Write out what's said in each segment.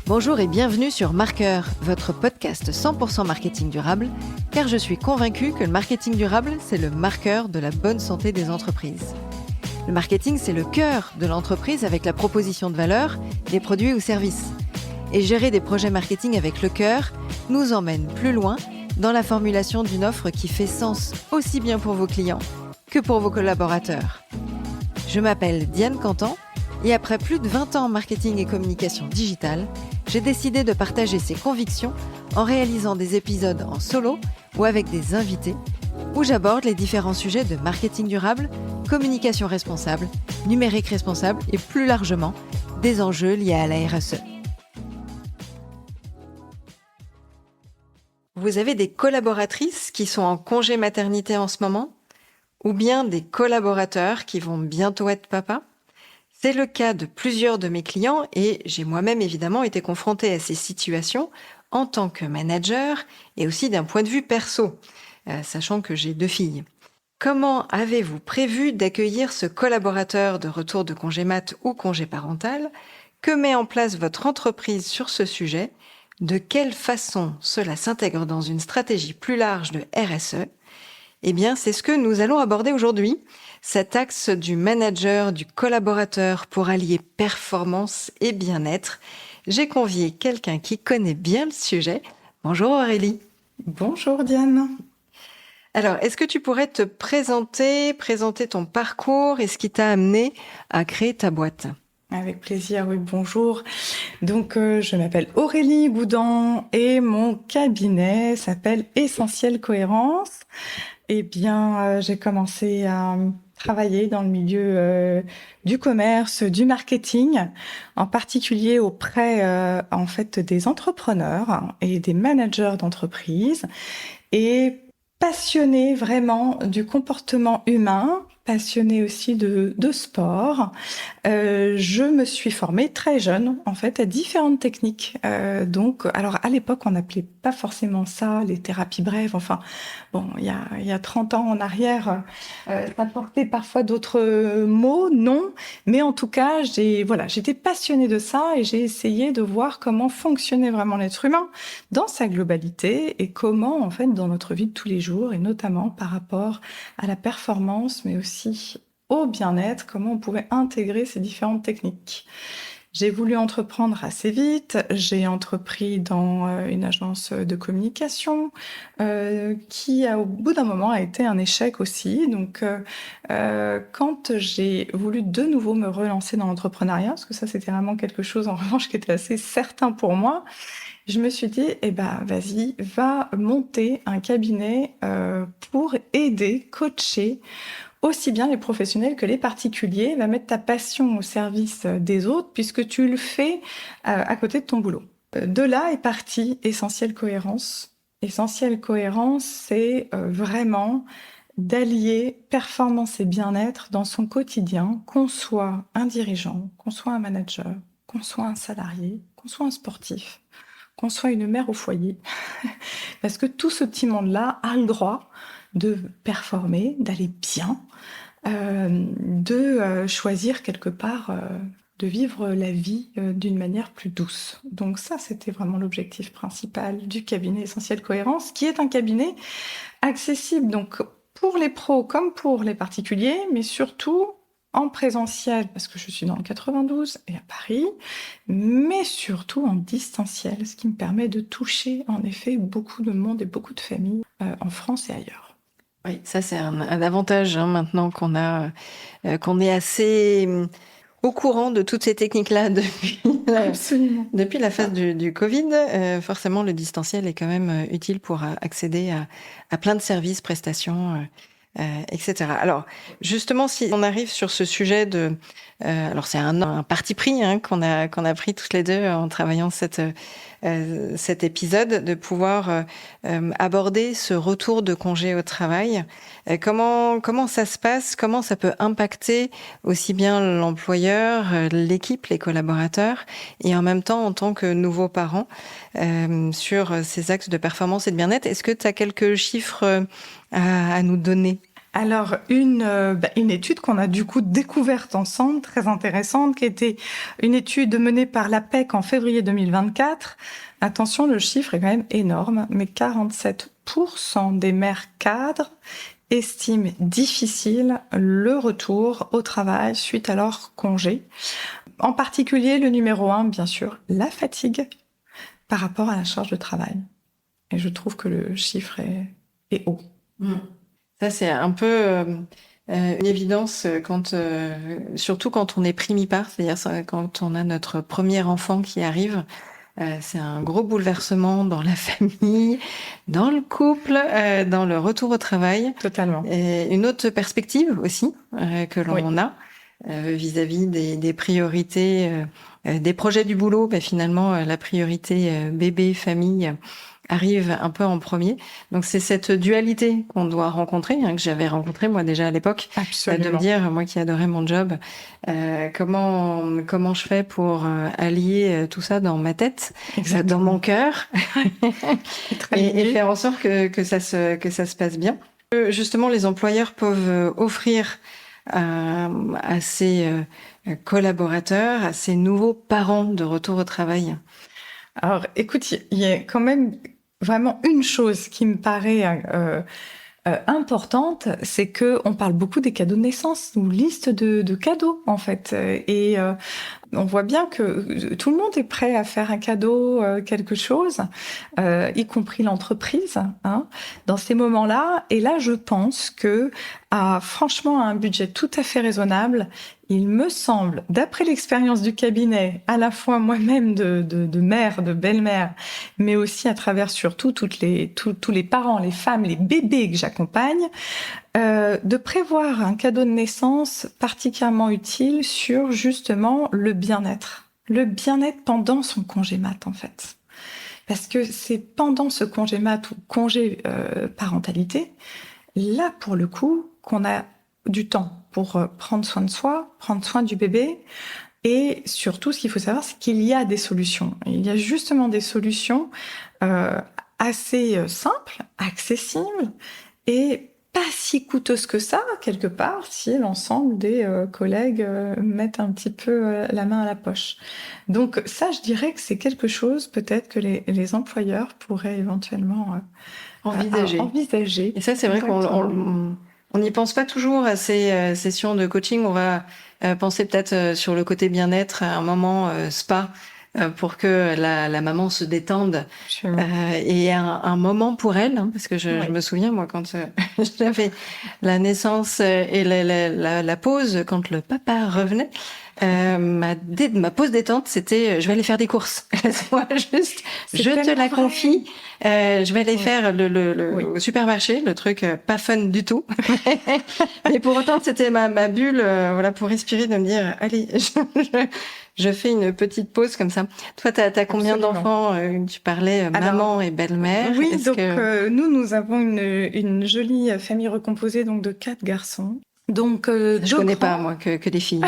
Bonjour et bienvenue sur Marqueur, votre podcast 100% marketing durable, car je suis convaincue que le marketing durable, c'est le marqueur de la bonne santé des entreprises. Le marketing, c'est le cœur de l'entreprise avec la proposition de valeur, des produits ou services. Et gérer des projets marketing avec le cœur nous emmène plus loin dans la formulation d'une offre qui fait sens aussi bien pour vos clients que pour vos collaborateurs. Je m'appelle Diane Cantan et après plus de 20 ans en marketing et communication digitale, j'ai décidé de partager ces convictions en réalisant des épisodes en solo ou avec des invités où j'aborde les différents sujets de marketing durable, communication responsable, numérique responsable et plus largement des enjeux liés à la RSE. Vous avez des collaboratrices qui sont en congé maternité en ce moment ou bien des collaborateurs qui vont bientôt être papas? C'est le cas de plusieurs de mes clients et j'ai moi-même évidemment été confrontée à ces situations en tant que manager et aussi d'un point de vue perso, sachant que j'ai 2 filles. Comment avez-vous prévu d'accueillir ce collaborateur de retour de congé mat ou congé parental? Que met en place votre entreprise sur ce sujet? De quelle façon cela s'intègre dans une stratégie plus large de RSE? Eh bien, c'est ce que nous allons aborder aujourd'hui. Cet axe du manager, du collaborateur pour allier performance et bien-être. J'ai convié quelqu'un qui connaît bien le sujet. Bonjour Aurélie. Bonjour Diane. Alors, est-ce que tu pourrais te présenter ton parcours et ce qui t'a amené à créer ta boîte? Avec plaisir, oui, bonjour. Donc, je m'appelle Aurélie Goudan et mon cabinet s'appelle Essentiel Cohérence. Eh bien, j'ai commencé à travailler dans le milieu du commerce, du marketing, en particulier auprès en fait des entrepreneurs et des managers d'entreprise, et passionnée vraiment du comportement humain, passionnée aussi de sport. Je me suis formée très jeune, en fait, à différentes techniques. Donc, alors à l'époque, on n'appelait pas forcément ça les thérapies brèves. Enfin, bon, il y a 30 ans en arrière, ça portait parfois d'autres mots, non. Mais en tout cas, j'étais passionnée de ça et j'ai essayé de voir comment fonctionnait vraiment l'être humain dans sa globalité et comment, en fait, dans notre vie de tous les jours, et notamment par rapport à la performance, mais aussi au bien-être, comment on pouvait intégrer ces différentes techniques. J'ai voulu entreprendre assez vite. J'ai entrepris dans une agence de communication qui, au bout d'un moment, a été un échec aussi. Donc, quand j'ai voulu de nouveau me relancer dans l'entrepreneuriat, parce que ça, c'était vraiment quelque chose, en revanche, qui était assez certain pour moi, je me suis dit, vas-y, va monter un cabinet pour aider, coacher aussi bien les professionnels que les particuliers, va mettre ta passion au service des autres puisque tu le fais à côté de ton boulot. De là est parti Essentiel Cohérence. Essentiel Cohérence, c'est vraiment d'allier performance et bien-être dans son quotidien, qu'on soit un dirigeant, qu'on soit un manager, qu'on soit un salarié, qu'on soit un sportif, qu'on soit une mère au foyer. Parce que tout ce petit monde-là a le droit de performer, d'aller bien, de choisir quelque part de vivre la vie d'une manière plus douce. Donc ça, c'était vraiment l'objectif principal du cabinet Essentiel Cohérence, qui est un cabinet accessible donc pour les pros comme pour les particuliers, mais surtout en présentiel, parce que je suis dans le 92 et à Paris, mais surtout en distanciel, ce qui me permet de toucher en effet beaucoup de monde et beaucoup de familles en France et ailleurs. Oui, ça c'est un avantage maintenant qu'on est assez au courant de toutes ces techniques-là depuis la phase du Covid. Forcément, le distanciel est quand même utile pour accéder à plein de services, prestations, etc. Alors, justement, si on arrive sur ce sujet alors c'est un parti pris qu'on a pris toutes les deux en travaillant cet épisode, de pouvoir aborder ce retour de congé au travail. Comment ça se passe? Comment ça peut impacter aussi bien l'employeur, l'équipe, les collaborateurs, et en même temps en tant que nouveaux parents sur ces axes de performance et de bien-être? Est-ce que tu as quelques chiffres à nous donner? Alors, une étude qu'on a du coup découverte ensemble, très intéressante, qui était une étude menée par l'APEC en février 2024. Attention, le chiffre est quand même énorme, mais 47% des mères cadres estiment difficile le retour au travail suite à leur congé. En particulier, le numéro 1, bien sûr, la fatigue par rapport à la charge de travail. Et je trouve que le chiffre est haut. Ça, c'est un peu une évidence surtout quand on est primipare, c'est-à-dire quand on a notre premier enfant qui arrive. C'est un gros bouleversement dans la famille, dans le couple, dans le retour au travail. Totalement. Et une autre perspective aussi que l'on Oui. a vis-à-vis des priorités, des projets du boulot. Finalement, la priorité bébé, famille arrive un peu en premier. Donc c'est cette dualité qu'on doit rencontrer, que j'avais rencontrée moi déjà à l'époque, de me dire, moi qui adorais mon job, comment je fais pour allier tout ça dans ma tête, dans mon cœur, et faire en sorte que ça se passe bien. Justement, les employeurs peuvent offrir à ces collaborateurs, à ces nouveaux parents de retour au travail. Alors, écoute, il y a quand même vraiment une chose qui me paraît importante, c'est que on parle beaucoup des cadeaux de naissance ou liste de cadeaux en fait, et on voit bien que tout le monde est prêt à faire un cadeau, quelque chose, y compris l'entreprise, hein, dans ces moments-là. Et là, je pense que franchement, à un budget tout à fait raisonnable, il me semble, d'après l'expérience du cabinet, à la fois moi-même de mère, de belle-mère, mais aussi à travers surtout tous les parents, les femmes, les bébés que j'accompagne, de prévoir un cadeau de naissance particulièrement utile sur justement le bien-être. Le bien-être pendant son congé mat, en fait. Parce que c'est pendant ce congé mat ou congé parentalité, là, pour le coup, qu'on a du temps pour prendre soin de soi, prendre soin du bébé. Et surtout, ce qu'il faut savoir, c'est qu'il y a des solutions. Il y a justement des solutions assez simples, accessibles et pas si coûteuses que ça, quelque part, si l'ensemble des collègues mettent un petit peu la main à la poche. Donc ça, je dirais que c'est quelque chose peut-être que les employeurs pourraient éventuellement envisager. Et ça, c'est vrai qu'on n'y pense pas toujours à ces sessions de coaching. On va penser peut-être sur le côté bien-être à un moment spa pour que la maman se détende et un moment pour elle, hein, parce que je me souviens, moi, quand j'avais la naissance et la pause, quand le papa revenait, ma pause détente, c'était je vais aller faire des courses. Laisse-moi juste, je te la confie. Je vais aller faire le supermarché, le truc pas fun du tout. Mais pour autant, c'était ma bulle, voilà, pour respirer, de me dire, allez, je fais une petite pause comme ça. Toi, t'as combien d'enfants? Tu parlais maman et belle-mère. Oui, donc nous avons une jolie famille recomposée donc de 4 garçons. Donc, je connais pas, moi, que des filles.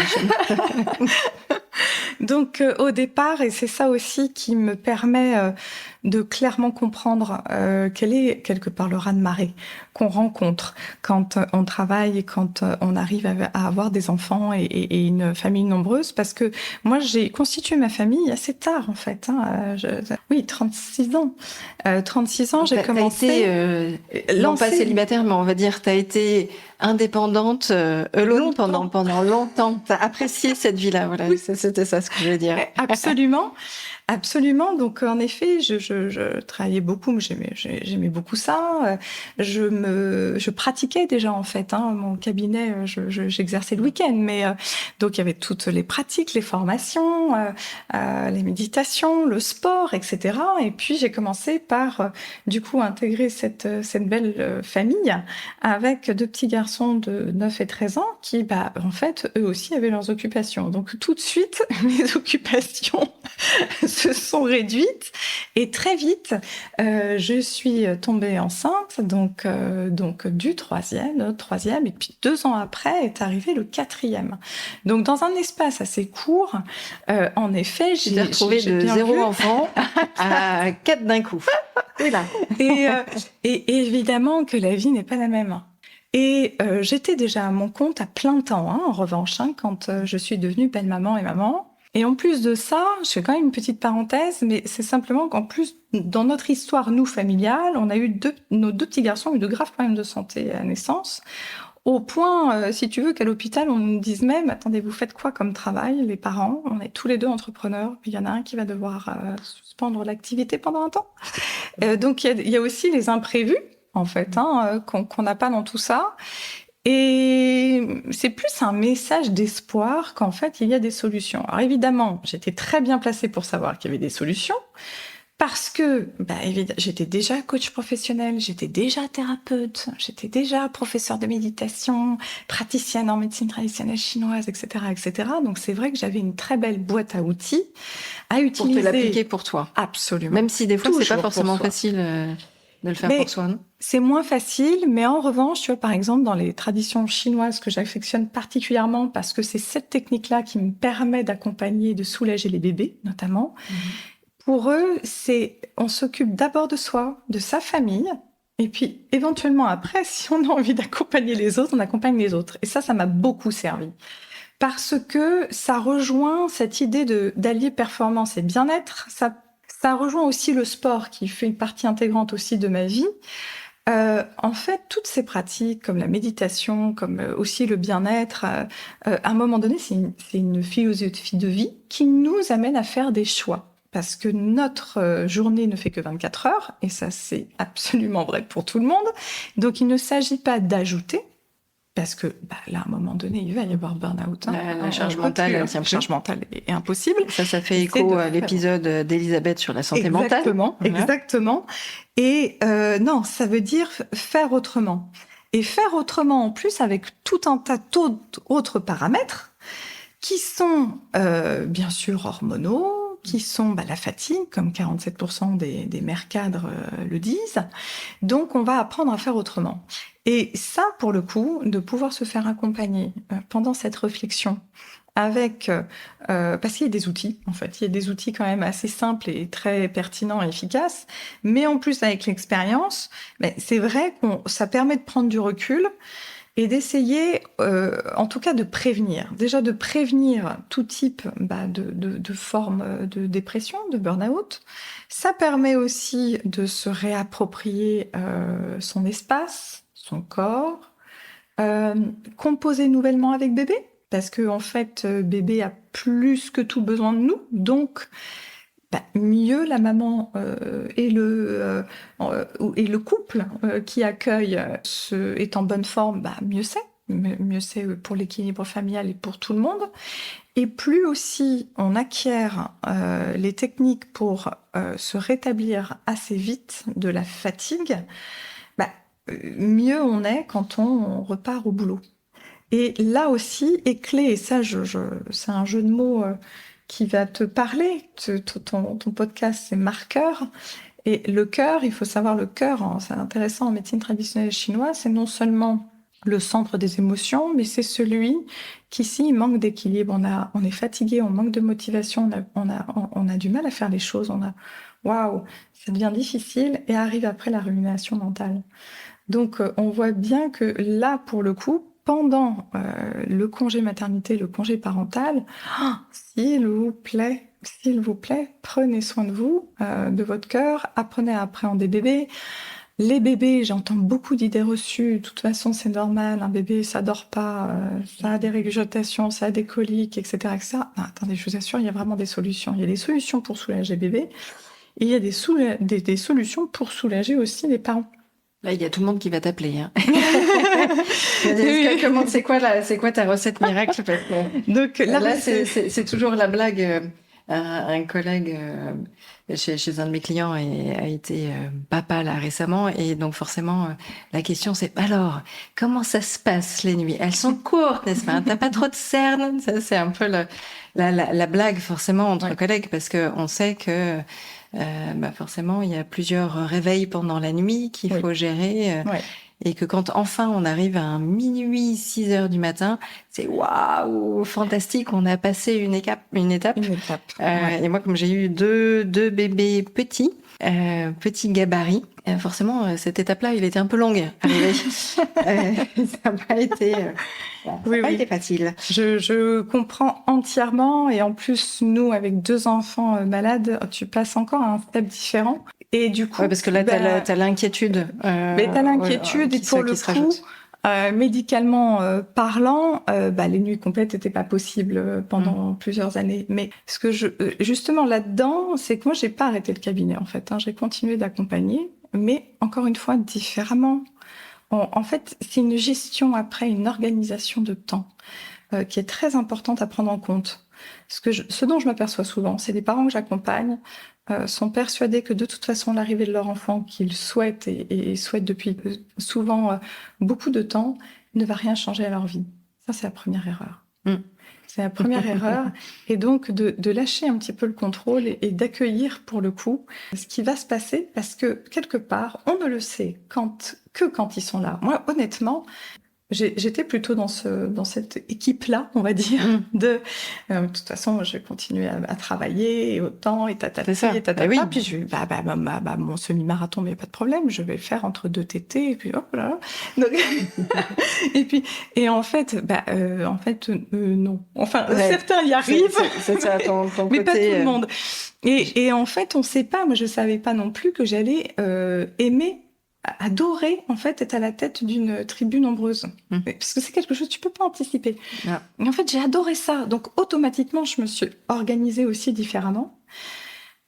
Donc, au départ, et c'est ça aussi qui me permet de clairement comprendre quel est quelque part le raz-de-marée qu'on rencontre quand on travaille et quand on arrive à avoir des enfants et une famille nombreuse. Parce que moi, j'ai constitué ma famille assez tard, en fait. Hein, 36 ans. 36 ans, j'ai commencé... non pas célibataire, mais on va dire, t'as été indépendante, alone pendant longtemps. T'as apprécié cette vie-là, voilà. Oui. C'était ça ce que je veux dire. Absolument. Absolument. Donc, en effet, je travaillais beaucoup, mais j'aimais beaucoup ça. Je pratiquais déjà, en fait, hein, mon cabinet, j'exerçais le week-end, mais donc il y avait toutes les pratiques, les formations, les méditations, le sport, etc. Et puis, j'ai commencé par, du coup, intégrer cette belle famille avec 2 petits garçons de 9 et 13 ans qui, en fait, eux aussi avaient leurs occupations. Donc, tout de suite, mes occupations se sont réduites et très vite je suis tombée enceinte donc du troisième et puis 2 ans après est arrivé le 4e. Donc dans un espace assez court, en effet, j'ai retrouvé de 0 enfant à 4 d'un coup. Voilà. Et évidemment que la vie n'est pas la même. Et j'étais déjà à mon compte à plein temps, en revanche, quand je suis devenue belle maman et maman. Et en plus de ça, je fais quand même une petite parenthèse, mais c'est simplement qu'en plus, dans notre histoire, nous, familiale, on a eu nos deux petits garçons ont eu de graves problèmes de santé à la naissance. Au point, si tu veux, qu'à l'hôpital, on nous dise même, attendez, vous faites quoi comme travail, les parents? On est tous les deux entrepreneurs, puis il y en a un qui va devoir suspendre l'activité pendant un temps. Donc il y a aussi les imprévus, en fait, qu'on n'a pas dans tout ça. Et c'est plus un message d'espoir qu'en fait, il y a des solutions. Alors évidemment, j'étais très bien placée pour savoir qu'il y avait des solutions, parce que j'étais déjà coach professionnel, j'étais déjà thérapeute, j'étais déjà professeur de méditation, praticienne en médecine traditionnelle chinoise, etc., etc. Donc c'est vrai que j'avais une très belle boîte à outils à utiliser. Pour te l'appliquer pour toi. Absolument. Même si des fois, c'est pas Toujours forcément facile de le faire pour soi, non? C'est moins facile, mais en revanche, tu vois, par exemple, dans les traditions chinoises que j'affectionne particulièrement parce que c'est cette technique-là qui me permet d'accompagner et de soulager les bébés, notamment. Pour eux, on s'occupe d'abord de soi, de sa famille, et puis éventuellement après, si on a envie d'accompagner les autres, on accompagne les autres. Et ça m'a beaucoup servi. Parce que ça rejoint cette idée d'allier performance et bien-être. Ça rejoint aussi le sport qui fait une partie intégrante aussi de ma vie. En fait, toutes ces pratiques, comme la méditation, comme aussi le bien-être, à un moment donné, c'est une philosophie de vie qui nous amène à faire des choix. Parce que notre journée ne fait que 24 heures, et ça, c'est absolument vrai pour tout le monde. Donc, il ne s'agit pas d'ajouter, parce que là, à un moment donné, il va y avoir burn-out. La charge mentale, elle tient plus. La charge mentale est impossible. Ça fait écho à l'épisode d'Elisabeth sur la santé mentale. Exactement. Et non, ça veut dire faire autrement. Et faire autrement, en plus, avec tout un tas d'autres paramètres qui sont, bien sûr, hormonaux, qui sont la fatigue, comme 47% des mères cadres le disent. Donc, on va apprendre à faire autrement. Et ça, pour le coup, de pouvoir se faire accompagner pendant cette réflexion avec, parce qu'il y a des outils, en fait, il y a des outils quand même assez simples et très pertinents et efficaces, mais en plus avec l'expérience, c'est vrai ça permet de prendre du recul et d'essayer, en tout cas, de prévenir. Déjà de prévenir tout type de forme de dépression, de burn-out. Ça permet aussi de se réapproprier son espace, son corps, composer nouvellement avec bébé, parce que en fait, bébé a plus que tout besoin de nous, donc mieux la maman et le couple qui accueille est en bonne forme, mieux c'est. Mieux c'est pour l'équilibre familial et pour tout le monde. Et plus aussi on acquiert les techniques pour se rétablir assez vite de la fatigue, mieux on est quand on repart au boulot. Et là aussi est clé, et ça c'est un jeu de mots qui va te parler. Ton podcast, c'est marqueur. Et le cœur, il faut savoir le cœur, c'est intéressant en médecine traditionnelle chinoise, c'est non seulement le centre des émotions, mais c'est celui qui, s'il manque d'équilibre, on est fatigué, on manque de motivation, on a du mal à faire les choses, waouh, ça devient difficile, et arrive après la rumination mentale. Donc, on voit bien que là, pour le coup, pendant le congé maternité, le congé parental, s'il vous plaît, prenez soin de vous, de votre cœur, apprenez à appréhender bébé. Les bébés, j'entends beaucoup d'idées reçues. De toute façon, c'est normal. Un bébé, ça dort pas, ça a des régurgitations, ça a des coliques, etc., etc. Non, attendez, je vous assure, il y a vraiment des solutions. Il y a des solutions pour soulager bébé, et il y a des solutions pour soulager aussi les parents. Là, il y a tout le monde qui va t'appeler. C'est quoi ta recette miracle? Parce que donc là, c'est toujours la blague. Un collègue chez un de mes clients a été papa là récemment, et donc forcément la question c'est alors comment ça se passe les nuits? Elles sont courtes, n'est-ce pas? T'as pas trop de cernes? Ça c'est un peu la blague forcément entre collègues, parce que on sait que forcément il y a plusieurs réveils pendant la nuit qu'il faut gérer. Et que quand enfin on arrive à un minuit, 6 heures du matin, c'est waouh, fantastique, on a passé une étape. Une étape. Et moi, comme j'ai eu deux bébés petits gabarits, forcément, cette étape-là, il était un peu longue à arriver. Ça n'a pas été, été facile. Je comprends entièrement. Et en plus, nous, avec 2 enfants malades, tu passes encore à un step différent. Et du coup, parce que là, t'as l'inquiétude. Mais t'as l'inquiétude et pour le coup, médicalement parlant, les nuits complètes n'étaient pas possibles pendant plusieurs années. Mais ce que justement là-dedans, c'est que moi, j'ai pas arrêté le cabinet en fait. J'ai continué d'accompagner, mais encore une fois différemment. En fait, c'est une gestion après, une organisation de temps qui est très importante à prendre en compte. Ce dont je m'aperçois souvent, c'est des parents que j'accompagne sont persuadés que de toute façon l'arrivée de leur enfant qu'ils souhaitent et souhaitent depuis souvent beaucoup de temps ne va rien changer à leur vie. Ça, c'est la première erreur. C'est la première erreur. Et donc de lâcher un petit peu le contrôle et d'accueillir pour le coup ce qui va se passer parce que quelque part, on ne le sait que quand ils sont là. Moi, honnêtement, j'étais plutôt dans cette équipe-là, on va dire, de toute façon, je vais continuer à travailler et autant et tatati et tatata. Oui. Puis je mon semi-marathon, mais pas de problème, je vais le faire entre 2 tétés et puis hop là. Donc et en fait, non. Enfin, certains y arrivent, c'est ça, ton mais côté, pas tout le monde. Et en fait, on sait pas. Moi, je savais pas non plus que j'allais adorer en fait être à la tête d'une tribu nombreuse parce que c'est quelque chose que tu peux pas anticiper. Et en fait j'ai adoré ça, donc automatiquement je me suis organisée aussi différemment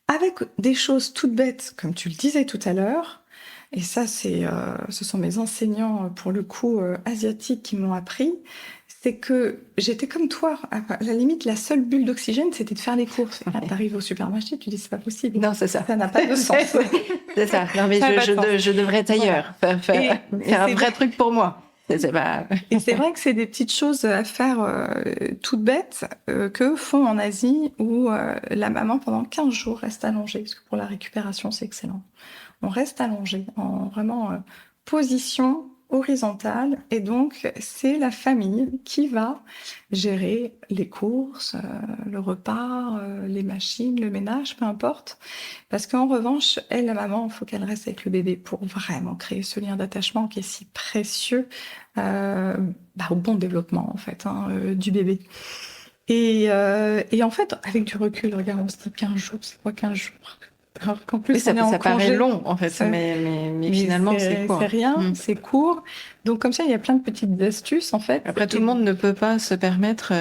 avec des choses toutes bêtes comme tu le disais tout à l'heure. Et ça ce sont mes enseignants pour le coup asiatiques qui m'ont appris. C'est que j'étais comme toi. À la limite, la seule bulle d'oxygène, c'était de faire les courses. T'arrives au supermarché, tu dis c'est pas possible. Non, c'est ça. Ça n'a pas de sens. C'est ça. Non, mais je devrais être ailleurs. Voilà. Faire un vrai truc pour moi. C'est pas... Et c'est vrai que c'est des petites choses à faire toutes bêtes que font en Asie où la maman pendant 15 jours reste allongée. Parce que pour la récupération, c'est excellent. On reste allongé en vraiment position horizontale et donc c'est la famille qui va gérer les courses, le repas, les machines, le ménage, peu importe. Parce qu'en revanche, elle, la maman, il faut qu'elle reste avec le bébé pour vraiment créer ce lien d'attachement qui est si précieux au bon développement en fait du bébé. Et en fait, avec du recul, regarde, on se dit 15 jours, c'est quoi 15 jours? Alors qu'en plus, ça paraît long, en fait, mais finalement, c'est court. C'est rien, c'est court. Donc, comme ça, il y a plein de petites astuces, en fait. Après, tout le monde ne peut pas se permettre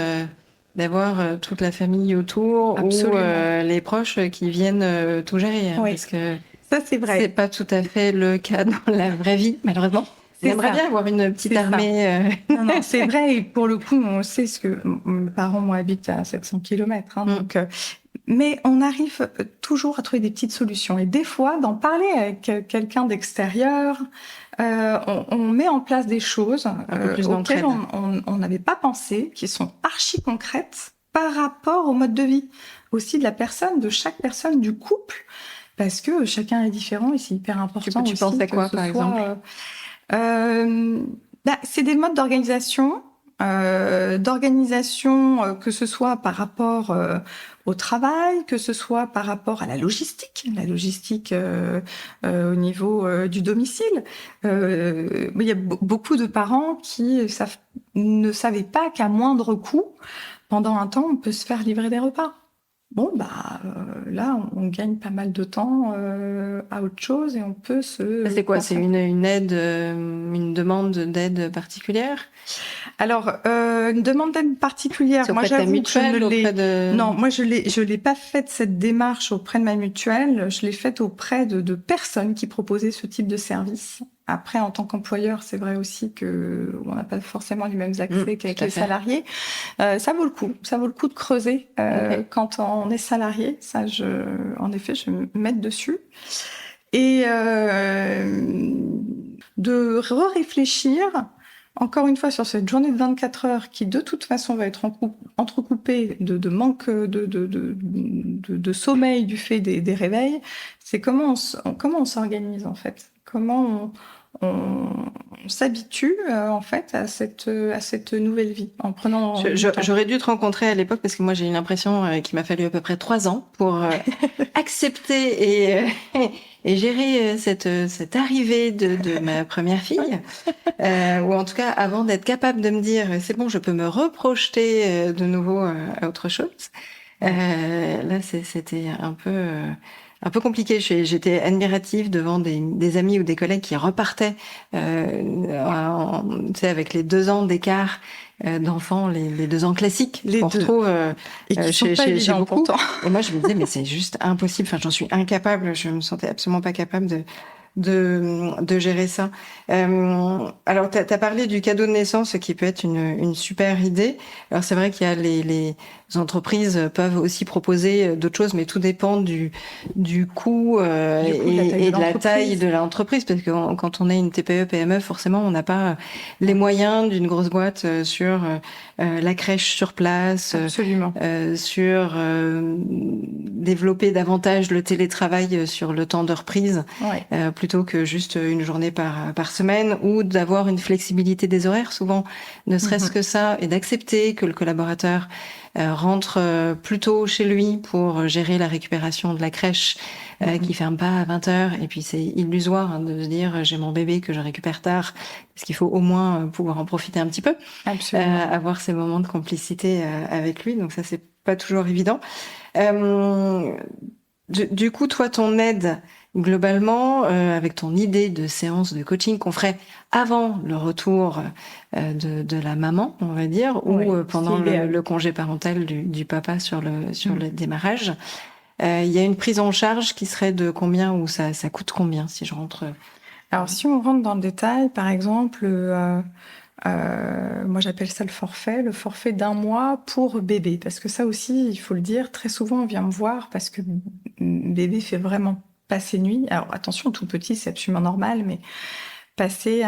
d'avoir toute la famille autour. Absolument. Ou les proches qui viennent tout gérer. Oui. Parce que ça, c'est vrai. C'est pas tout à fait le cas dans la vraie vie, malheureusement. J'aimerais bien avoir une petite armée. Non, c'est vrai. Et pour le coup, on sait ce que mes parents, moi, habitent à 700 km. Donc, mais on arrive toujours à trouver des petites solutions. Et des fois, d'en parler avec quelqu'un d'extérieur, on met en place des choses auxquelles on n'avait pas pensé, qui sont archi concrètes par rapport au mode de vie aussi de la personne, de chaque personne, du couple, parce que chacun est différent et c'est hyper important. Tu penses à quoi, par exemple? C'est des modes d'organisation. Que ce soit par rapport au travail, que ce soit par rapport à la logistique au niveau du domicile. Il y a beaucoup de parents qui ne savaient pas qu'à moindre coût, pendant un temps, on peut se faire livrer des repas. Bon, là, on gagne pas mal de temps à autre chose et on peut se... C'est quoi? C'est une aide, une demande d'aide particulière? Alors, une demande d'aide particulière. Moi, j'avoue que Non, moi, je l'ai pas faite cette démarche auprès de ma mutuelle. Je l'ai faite auprès de personnes qui proposaient ce type de service. Après, en tant qu'employeur, c'est vrai aussi que on n'a pas forcément les mêmes accès qu'avec les salariés. Ça vaut le coup. Ça vaut le coup de creuser quand on est salarié. Ça, en effet, je vais me mettre dessus. Et de réfléchir encore une fois sur cette journée de 24 heures qui, de toute façon, va être entrecoupée de manque de sommeil du fait des réveils. C'est comment on s'organise, en fait. Comment s'habitue en fait à cette nouvelle vie en prenant du temps. J'aurais dû te rencontrer à l'époque parce que moi j'ai une impression qu'il m'a fallu à peu près 3 ans pour accepter et gérer cette arrivée de ma première fille, ou en tout cas avant d'être capable de me dire c'est bon, je peux me reprojeter de nouveau à autre chose. Là c'était un peu compliqué. J'étais admirative devant des amis ou des collègues qui repartaient, tu sais, avec les 2 ans d'écart d'enfants, les 2 ans classiques Les qu'on deux. retrouve Et qui sont pas chez évidents beaucoup. pourtant. Et moi, je me disais, mais c'est juste impossible. Enfin, j'en suis incapable. Je me sentais absolument pas capable de gérer ça. Alors, t'as parlé du cadeau de naissance, qui peut être une super idée. Alors, c'est vrai qu'il y a les entreprises peuvent aussi proposer d'autres choses, mais tout dépend du coût et de la taille de l'entreprise, parce que quand on est une TPE, PME, forcément, on n'a pas les moyens d'une grosse boîte sur la crèche sur place, Absolument. sur développer davantage le télétravail sur le temps de reprise, Ouais. plutôt que juste une journée par semaine, ou d'avoir une flexibilité des horaires, souvent, ne serait-ce que ça, et d'accepter que le collaborateur rentre plus tôt chez lui pour gérer la récupération de la crèche, qui ferme pas à 20h. Et puis c'est illusoire de se dire j'ai mon bébé que je récupère tard, parce qu'il faut au moins pouvoir en profiter un petit peu, avoir ces moments de complicité avec lui. Donc ça, c'est pas toujours évident. Du coup, toi, ton aide, globalement, avec ton idée de séance de coaching qu'on ferait avant le retour de la maman, on va dire, ou pendant le congé parental du papa sur le démarrage, il y a une prise en charge qui serait de combien, ou ça coûte combien si je rentre? Alors, si on rentre dans le détail, par exemple, moi j'appelle ça le forfait d'1 mois pour bébé, parce que ça aussi, il faut le dire, très souvent on vient me voir parce que bébé fait vraiment pas ses nuits. Alors attention, tout petit, c'est absolument normal, mais passer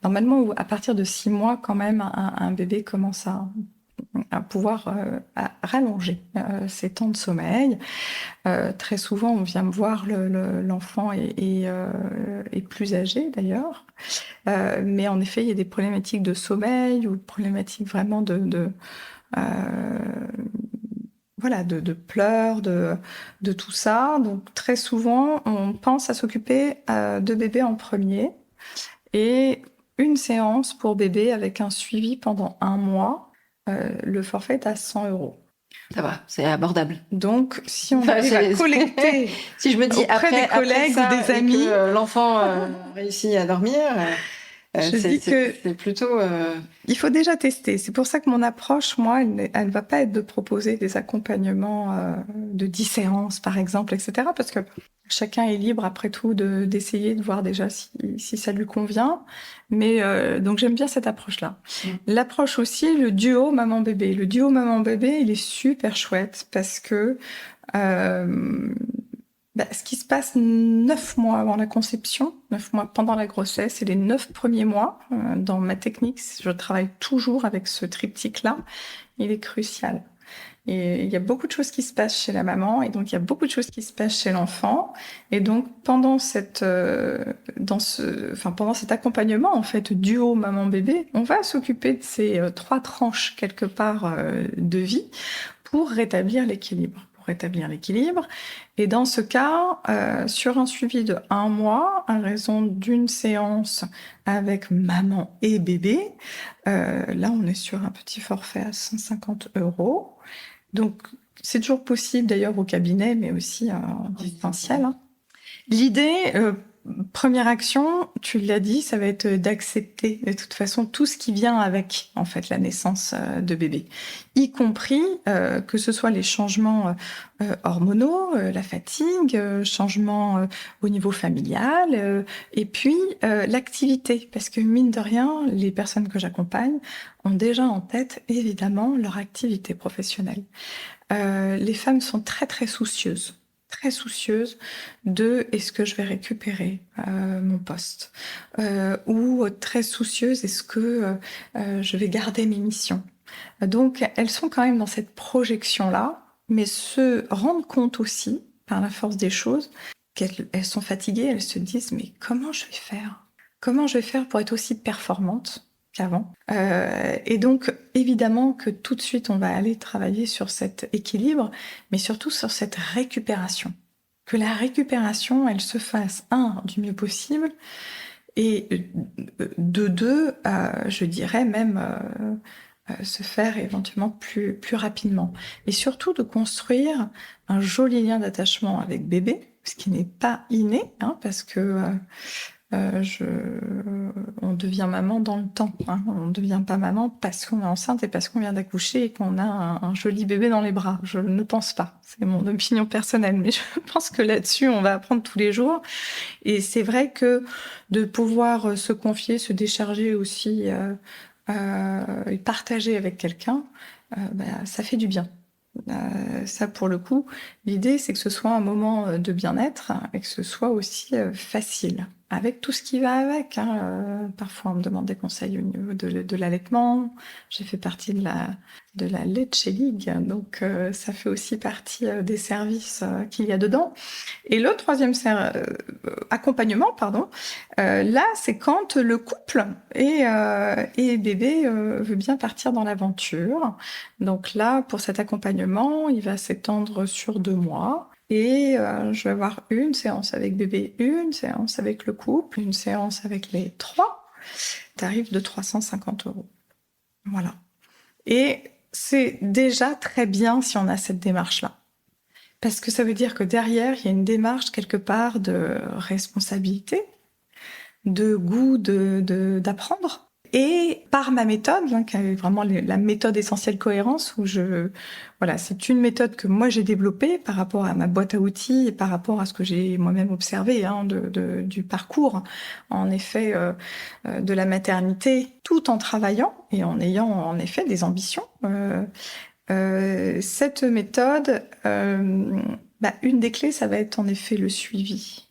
normalement, à partir de 6 mois, quand même, un bébé commence à pouvoir à rallonger ses temps de sommeil. Très souvent, on vient me voir, l'enfant est plus âgé d'ailleurs. Mais en effet, il y a des problématiques de sommeil ou problématiques vraiment voilà, de pleurs, de tout ça. Donc très souvent, on pense à s'occuper de bébé en premier, et une séance pour bébé avec un suivi pendant 1 mois. Le forfait est à 100 €. Ça va, c'est abordable. Donc, si on arrive à collecter si je me dis auprès des collègues après ça, ou des amis, et que l'enfant réussit à dormir, c'est plutôt... Il faut déjà tester. C'est pour ça que mon approche, moi, elle ne va pas être de proposer des accompagnements de 10 séances, par exemple, etc. Parce que chacun est libre, après tout, d'essayer de voir déjà si ça lui convient. Mais donc, j'aime bien cette approche-là. L'approche aussi, le duo maman-bébé. Le duo maman-bébé, il est super chouette parce que ce qui se passe 9 mois avant la conception, 9 mois pendant la grossesse et les 9 premiers mois, dans ma technique, je travaille toujours avec ce triptyque-là, il est crucial. Et il y a beaucoup de choses qui se passent chez la maman, et donc il y a beaucoup de choses qui se passent chez l'enfant. Et donc pendant cet accompagnement, en fait, duo maman-bébé, on va s'occuper de ces 3 tranches quelque part de vie pour rétablir l'équilibre. Et dans ce cas, sur un suivi de 1 mois, à raison d'une séance avec maman et bébé, là on est sur un petit forfait à 150 €. Donc c'est toujours possible d'ailleurs au cabinet, mais aussi en distanciel. L'idée, première action, tu l'as dit, ça va être d'accepter de toute façon tout ce qui vient avec, en fait, la naissance de bébé, y compris que ce soit les changements hormonaux, la fatigue, changements au niveau familial, et puis l'activité, parce que mine de rien, les personnes que j'accompagne ont déjà en tête évidemment leur activité professionnelle. Les femmes sont très très soucieuses de est-ce que je vais récupérer mon poste, ou très soucieuses est-ce que je vais garder mes missions. Donc elles sont quand même dans cette projection-là, mais se rendent compte aussi, par la force des choses, qu'elles sont fatiguées, elles se disent mais comment je vais faire ? Comment je vais faire pour être aussi performante qu'avant? Et donc, évidemment que tout de suite, on va aller travailler sur cet équilibre, mais surtout sur cette récupération. Que la récupération, elle se fasse, du mieux possible, et de deux, je dirais même se faire éventuellement plus rapidement. Et surtout de construire un joli lien d'attachement avec bébé, ce qui n'est pas inné, parce que on devient maman dans le temps. On ne devient pas maman parce qu'on est enceinte et parce qu'on vient d'accoucher et qu'on a un joli bébé dans les bras. Je ne pense pas. C'est mon opinion personnelle, mais je pense que là-dessus, on va apprendre tous les jours. Et c'est vrai que de pouvoir se confier, se décharger aussi et partager avec quelqu'un, ça fait du bien. Ça, pour le coup, l'idée, c'est que ce soit un moment de bien-être et que ce soit aussi facile, avec tout ce qui va avec. Parfois, on me demande des conseils au niveau de l'allaitement. J'ai fait partie de la Leche League, donc ça fait aussi partie des services qu'il y a dedans. Et le troisième accompagnement, pardon, là, c'est quand le couple et bébé veut bien partir dans l'aventure. Donc là, pour cet accompagnement, il va s'étendre sur 2 mois. Et je vais avoir une séance avec bébé, une séance avec le couple, une séance avec les 3. Tarif de 350 €. Voilà. Et c'est déjà très bien si on a cette démarche-là. Parce que ça veut dire que derrière, il y a une démarche quelque part de responsabilité, de goût d'apprendre. Et par ma méthode, qui est vraiment la méthode essentielle cohérence, voilà, c'est une méthode que moi j'ai développée par rapport à ma boîte à outils et par rapport à ce que j'ai moi-même observé du parcours, en effet, de la maternité, tout en travaillant et en ayant en effet des ambitions. Cette méthode, une des clés, ça va être en effet le suivi.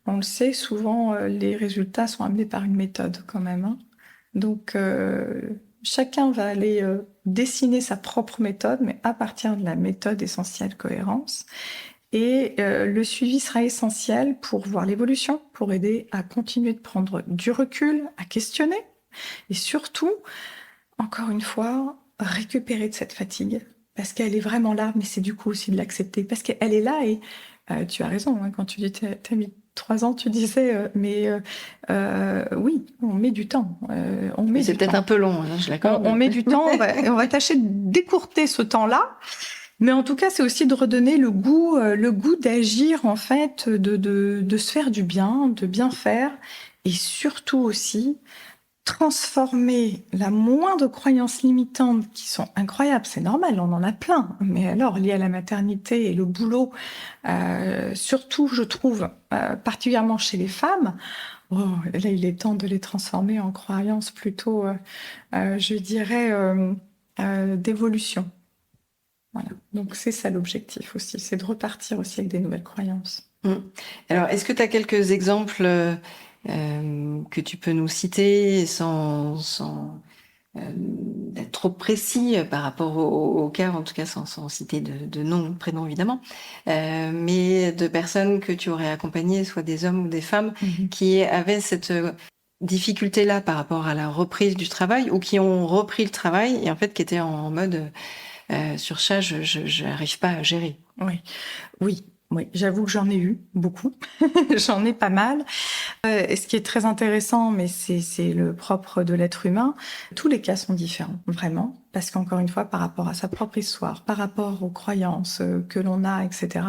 On le sait, souvent, les résultats sont amenés par une méthode quand même. Donc, chacun va aller dessiner sa propre méthode, mais à partir de la méthode essentielle cohérence. Et le suivi sera essentiel pour voir l'évolution, pour aider à continuer de prendre du recul, à questionner, et surtout, encore une fois, récupérer de cette fatigue, parce qu'elle est vraiment là, mais c'est du coup aussi de l'accepter, parce qu'elle est là et tu as raison, quand tu dis t'as mis 3 ans, tu disais, oui, on met du temps. On met C'est du peut-être temps. un peu long, je l'accorde. On met du temps, on va tâcher de décourter ce temps-là, mais en tout cas, c'est aussi de redonner le goût d'agir, en fait, de se faire du bien, de bien faire, et surtout aussi transformer la moindre croyance limitante qui sont incroyables, c'est normal, on en a plein, mais alors liées à la maternité et le boulot, surtout je trouve, particulièrement chez les femmes, là il est temps de les transformer en croyances plutôt, je dirais, d'évolution. Voilà. Donc c'est ça l'objectif aussi, c'est de repartir aussi avec des nouvelles croyances. Alors, est-ce que tu as quelques exemples que tu peux nous citer sans être trop précis par rapport au cas, en tout cas sans citer de nom, de prénom évidemment, mais de personnes que tu aurais accompagnées, soit des hommes ou des femmes, qui avaient cette difficulté-là par rapport à la reprise du travail ou qui ont repris le travail et en fait qui étaient en mode surcharge, je n'arrive pas à gérer. Oui, j'avoue que j'en ai eu beaucoup. J'en ai pas mal. Et ce qui est très intéressant, mais c'est le propre de l'être humain, tous les cas sont différents, vraiment. Parce qu'encore une fois, par rapport à sa propre histoire, par rapport aux croyances que l'on a, etc.,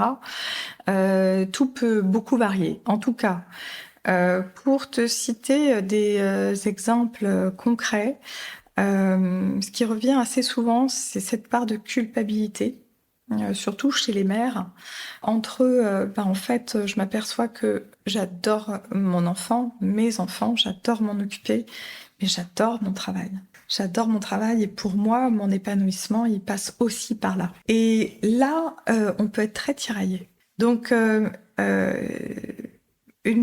tout peut beaucoup varier. En tout cas, pour te citer des exemples concrets, ce qui revient assez souvent, c'est cette part de culpabilité. Surtout chez les mères, entre eux, en fait, je m'aperçois que j'adore mon enfant, mes enfants, j'adore m'en occuper, mais j'adore mon travail. J'adore mon travail et pour moi, mon épanouissement, il passe aussi par là. Et là, on peut être très tiraillé. Donc, une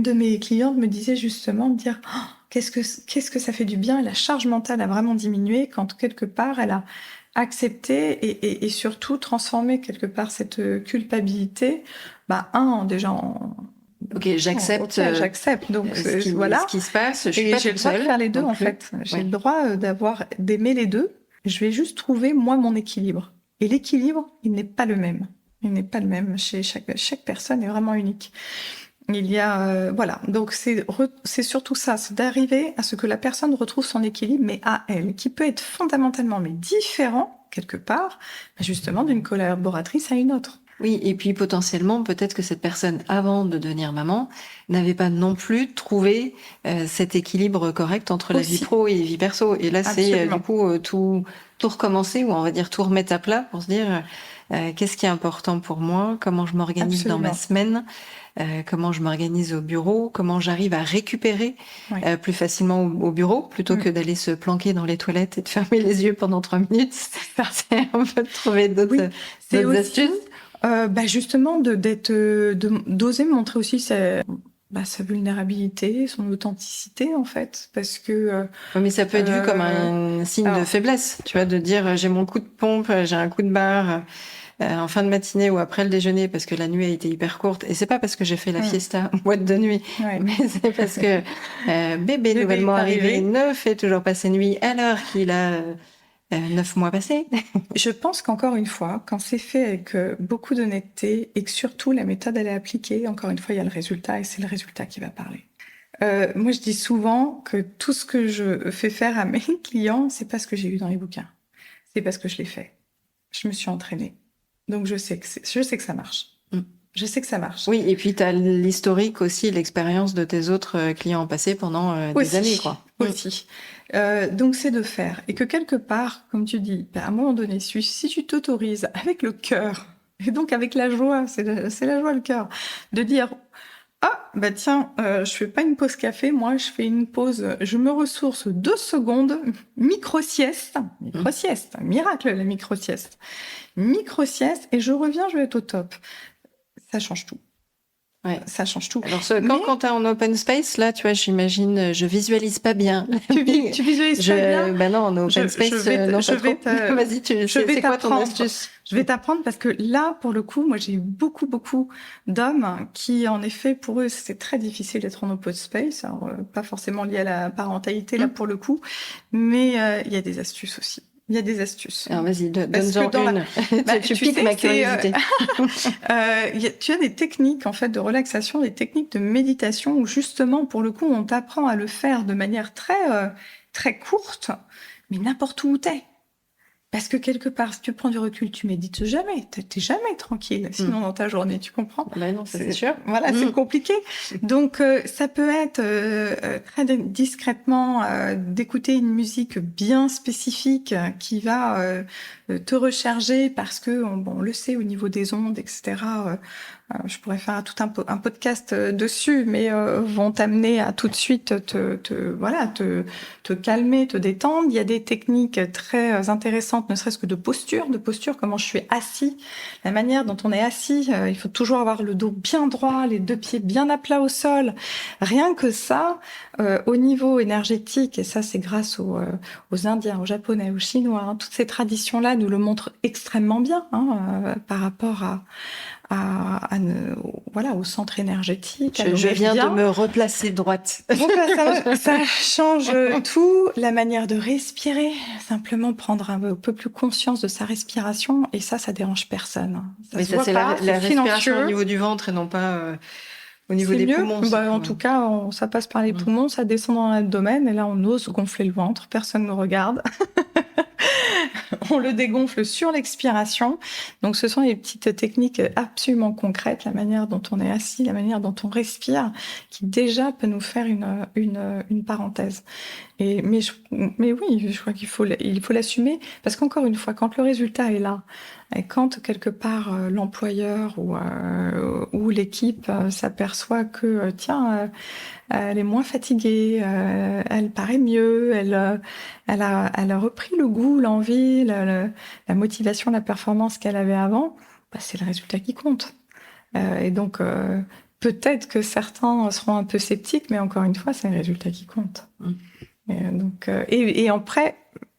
de mes clientes me disait justement de dire qu'est-ce que ça fait du bien, la charge mentale a vraiment diminué quand quelque part elle a accepté et surtout transformer quelque part cette culpabilité, déjà Ok, j'accepte. Ok, j'accepte. Donc voilà. Ce qui se passe. Je suis Et pas j'ai le toute droit de seule faire les deux non en plus. fait. J'ai Ouais. le droit d'aimer les deux. Je vais juste trouver moi mon équilibre. Et l'équilibre, il n'est pas le même. Il n'est pas le même chez chaque personne est vraiment unique. Il y a voilà. Donc c'est surtout ça, c'est d'arriver à ce que la personne retrouve son équilibre, mais à elle, qui peut être fondamentalement mais différent quelque part, justement d'une collaboratrice à une autre. Oui, et puis potentiellement, peut-être que cette personne, avant de devenir maman, n'avait pas non plus trouvé cet équilibre correct entre la vie Aussi. pro et la vie perso. Et là, c'est Absolument. du coup tout recommencer, ou on va dire tout remettre à plat pour se dire qu'est-ce qui est important pour moi, comment je m'organise dans ma Absolument. semaine, comment je m'organise au bureau, comment j'arrive à récupérer Oui. plus facilement au bureau, plutôt que d'aller se planquer dans les toilettes et de fermer les yeux pendant 3 minutes. C'est un peu de trouver d'autres c'est aussi, astuces. Justement d'oser montrer aussi sa vulnérabilité, son authenticité en fait, parce que Oui, mais ça peut être vu comme un signe de faiblesse, tu vois, de dire j'ai mon coup de pompe, j'ai un coup de barre en fin de matinée ou après le déjeuner parce que la nuit a été hyper courte. Et c'est pas parce que j'ai fait la fiesta boîte de nuit, mais c'est parce que bébé nouvellement arrivé ne fait toujours pas ses nuits alors qu'il a 9 mois passés. Je pense qu'encore une fois, quand c'est fait avec beaucoup d'honnêteté et que surtout la méthode elle est appliquée, encore une fois, il y a le résultat et c'est le résultat qui va parler. Moi, je dis souvent que tout ce que je fais faire à mes clients, c'est pas ce que j'ai lu dans les bouquins. C'est parce que je l'ai fait. Je me suis entraînée. Donc, je sais que ça marche. Je sais que ça marche. Oui, et puis tu as l'historique aussi, l'expérience de tes autres clients passés pendant des années, quoi. Aussi. Donc, c'est de faire. Et que quelque part, comme tu dis, à un moment donné, si tu t'autorises avec le cœur, et donc avec la joie, c'est la joie, le cœur, de dire, ah, bah tiens, je fais pas une pause café, moi, je fais une pause, je me ressource 2 secondes, micro-sieste, miracle, la micro-sieste, et je reviens, je vais être au top. Ça change tout. Ouais. Ça change tout. Alors, quand t'es en open space, là, tu vois, j'imagine, je visualise pas bien. Tu visualises pas bien? Bah non, en open space, non, pas trop. Vas-y, c'est quoi ton astuce? Je vais t'apprendre parce que là, pour le coup, moi, j'ai eu beaucoup d'hommes qui, en effet, pour eux, c'est très difficile d'être en open space. Alors, pas forcément lié à la parentalité, là, pour le coup. Mais il y a des astuces aussi. Il y a des astuces. Alors vas-y, donne-en une. Tu piques ma curiosité. Tu as des techniques en fait de relaxation, des techniques de méditation où justement, pour le coup, on t'apprend à le faire de manière très courte, mais n'importe où t'es. Parce que quelque part, si tu prends du recul, tu médites jamais. T'es jamais tranquille. Sinon, dans ta journée, tu comprends? Ben non, c'est sûr. Voilà, c'est compliqué. Donc, ça peut être très discrètement d'écouter une musique bien spécifique qui va te recharger parce que on le sait au niveau des ondes, etc. Je pourrais faire tout un podcast dessus, mais vont t'amener à tout de suite te calmer, te détendre. Il y a des techniques très intéressantes, ne serait-ce que de posture, comment je suis assis, la manière dont on est assis. Il faut toujours avoir le dos bien droit, les 2 pieds bien à plat au sol. Rien que ça, au niveau énergétique, et ça c'est grâce aux Indiens, aux Japonais, aux Chinois, hein, toutes ces traditions-là nous le montrent extrêmement bien par rapport au centre énergétique. Je viens de me replacer droite. Donc ça change tout, la manière de respirer, simplement prendre un peu plus conscience de sa respiration, et ça dérange personne. Mais ça, c'est la respiration au niveau du ventre et non pas au niveau des poumons. En tout cas, ça passe par les poumons, ça descend dans l'abdomen, et là, on ose gonfler le ventre, personne ne regarde. On le dégonfle sur l'expiration. Donc, ce sont des petites techniques absolument concrètes, la manière dont on est assis, la manière dont on respire, qui déjà peut nous faire une parenthèse. Mais oui, je crois qu'il faut l'assumer, parce qu'encore une fois, quand le résultat est là, et quand quelque part l'employeur ou l'équipe s'aperçoit que elle est moins fatiguée, elle paraît mieux, elle a repris le goût, l'envie, la motivation, la performance qu'elle avait avant, c'est le résultat qui compte. Et donc peut-être que certains seront un peu sceptiques, mais encore une fois, c'est le résultat qui compte. Et après,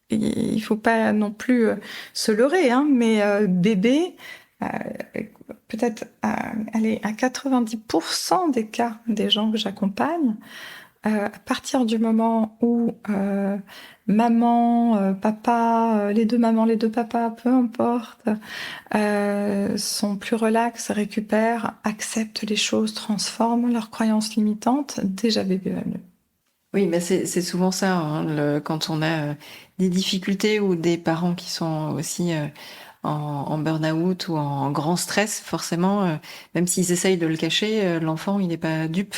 il faut pas non plus se leurrer, mais bébé, peut-être à 90% des cas des gens que j'accompagne, à partir du moment où maman, papa, les deux mamans, les deux papas, peu importe, sont plus relax, récupèrent, acceptent les choses, transforment leurs croyances limitantes, déjà bébé va mieux. Oui, mais c'est souvent ça, hein, quand on a des difficultés ou des parents qui sont aussi en burn-out ou en grand stress, forcément, même s'ils essayent de le cacher, l'enfant, il n'est pas dupe.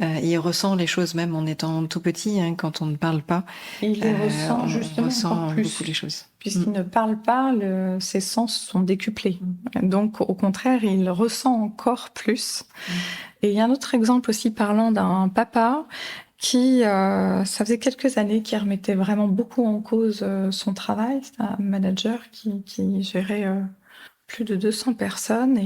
Il ressent les choses même en étant tout petit, hein, quand on ne parle pas. Il les ressent On justement ressent encore plus. beaucoup les choses. Puisqu'il ne parle pas, ses sens sont décuplés. Donc, au contraire, il ressent encore plus. Et il y a un autre exemple aussi parlant d'un papa qui, ça faisait quelques années, qui remettait vraiment beaucoup en cause son travail. C'est un manager qui gérait plus de 200 personnes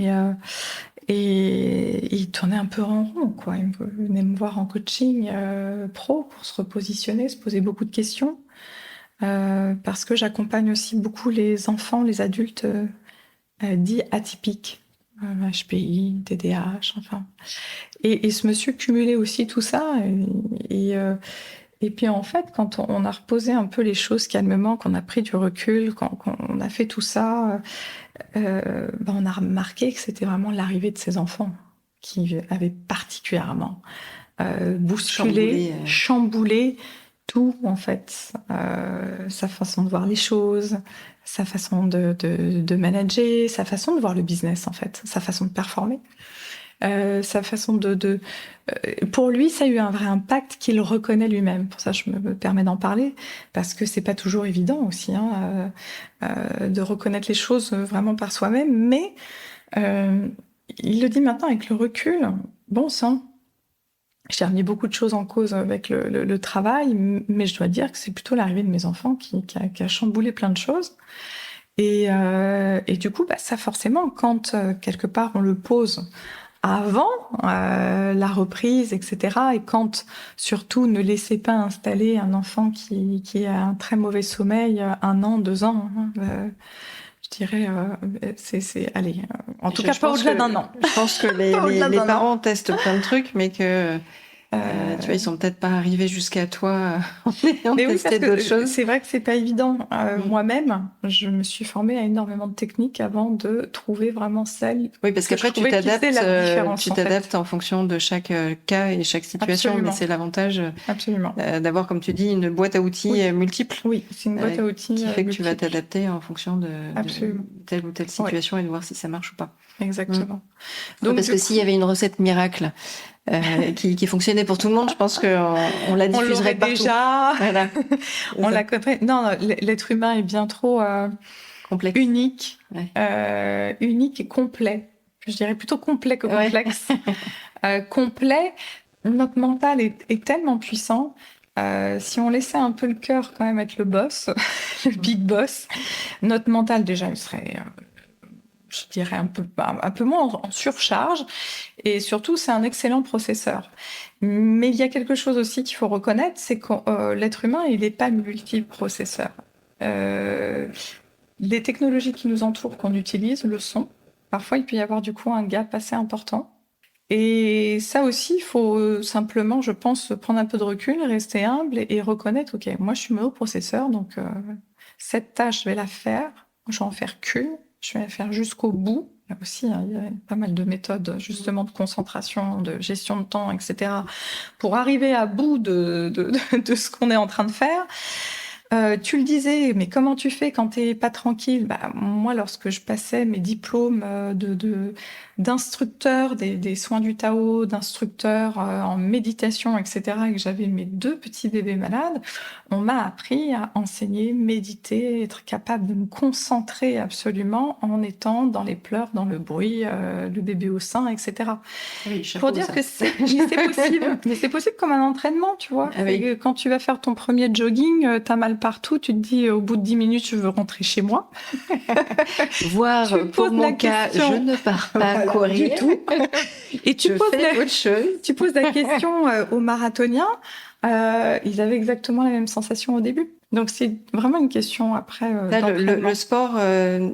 et il tournait un peu en rond, quoi. Il venait me voir en coaching pro pour se repositionner, se poser beaucoup de questions. Parce que j'accompagne aussi beaucoup les enfants, les adultes dits atypiques, HPI, TDAH, enfin. Et ce monsieur cumulait aussi tout ça. Et puis en fait, quand on a reposé un peu les choses calmement, qu'on a pris du recul, quand on a fait tout ça, on a remarqué que c'était vraiment l'arrivée de ces enfants qui avaient particulièrement bousculé, chamboulé tout, en fait. Sa façon de voir les choses, sa façon de manager, sa façon de voir le business, en fait, sa façon de performer. Sa façon pour lui, ça a eu un vrai impact qu'il reconnaît lui-même. Pour ça, je me permets d'en parler, parce que c'est pas toujours évident aussi de reconnaître les choses vraiment par soi-même. Mais il le dit maintenant avec le recul. Bon sang, j'ai remis beaucoup de choses en cause avec le travail, mais je dois dire que c'est plutôt l'arrivée de mes enfants qui a chamboulé plein de choses. Et du coup, ça forcément, quand quelque part on le pose avant la reprise, etc. Et quand, surtout, ne laissez pas installer un enfant qui a un très mauvais sommeil, 1 an, 2 ans. Je dirais, allez, en tout cas pas au-delà d'1 an. Je pense que les parents testent plein de trucs, mais que tu vois, ils sont peut-être pas arrivés jusqu'à toi en ayant testé d'autres choses. C'est vrai que c'est pas évident. Moi-même, je me suis formée à énormément de techniques avant de trouver vraiment celle. Oui, parce qu'après tu t'adaptes en fonction de chaque cas et chaque situation. Absolument. Mais c'est l'avantage d'avoir, comme tu dis, une boîte à outils multiple. Oui, c'est une boîte à outils qui fait que multiple. Tu vas t'adapter en fonction de telle ou telle situation et de voir si ça marche ou pas. Exactement. Donc, parce que s'il y avait une recette miracle qui fonctionnait pour tout le monde, je pense qu'on la diffuserait partout. Déjà. Voilà. On la connaît. Non, l'être humain est bien trop complexe, unique et complet. Je dirais plutôt complet que complexe. Complet. Notre mental est tellement puissant. Si on laissait un peu le cœur quand même être le boss, le big boss, notre mental déjà il serait je dirais un peu moins en surcharge, et surtout c'est un excellent processeur. Mais il y a quelque chose aussi qu'il faut reconnaître, c'est que l'être humain il n'est pas multiprocesseur. Les technologies qui nous entourent, qu'on utilise, le sont. Parfois il peut y avoir du coup un gap assez important. Et ça aussi, il faut simplement, je pense, prendre un peu de recul, rester humble et reconnaître, ok, moi je suis monoprocesseur, donc cette tâche je vais la faire, je vais en faire qu'une. Je vais la faire jusqu'au bout. Là aussi, il y a pas mal de méthodes justement de concentration, de gestion de temps, etc. pour arriver à bout de ce qu'on est en train de faire. Tu le disais, mais comment tu fais quand t'es pas tranquille ? Moi, lorsque je passais mes diplômes d'instructeur des soins du Tao, d'instructeur en méditation, etc., et que j'avais mes 2 petits bébés malades, on m'a appris à enseigner, méditer, être capable de me concentrer absolument en étant dans les pleurs, dans le bruit, le bébé au sein, etc. Oui, pour dire que c'est possible. Mais c'est possible comme un entraînement, tu vois. Ah oui. Quand tu vas faire ton premier jogging, t'as mal partout, tu te dis au bout de 10 minutes, je veux rentrer chez moi. Voire, pour mon cas, je ne pars pas courir du tout. Et tu poses la question aux marathoniens. Ils avaient exactement la même sensation au début. Donc, c'est vraiment une question après Là, d'entraînement. le sport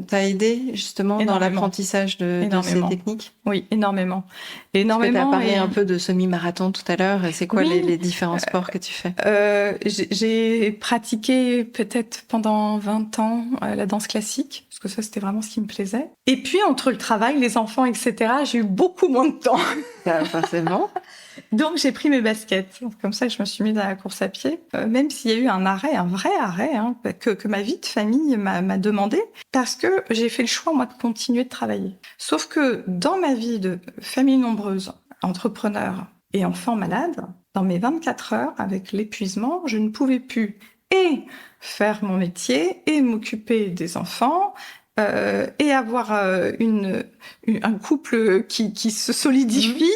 t'a aidé justement dans Énormément. l'apprentissage de ces Énormément. techniques? Oui, énormément. Parce que tu as Énormément. parlé Et un peu de semi-marathon tout à l'heure. C'est quoi oui, les différents sports que tu fais? j'ai pratiqué peut-être pendant 20 ans la danse classique, parce que ça, c'était vraiment ce qui me plaisait. Et puis, entre le travail, les enfants, etc., j'ai eu beaucoup moins de temps. Forcément. Donc, j'ai pris mes baskets. Comme ça, je me suis mise à la course à pied. Même s'il y a eu un arrêt, un vrai arrêt, hein, que ma vie de famille m'a demandé, parce que j'ai fait le choix, moi, de continuer de travailler. Sauf que dans ma vie de famille nombreuse, entrepreneur et enfant malade, dans mes 24 heures, avec l'épuisement, je ne pouvais plus et faire mon métier et m'occuper des enfants et avoir un couple qui se solidifie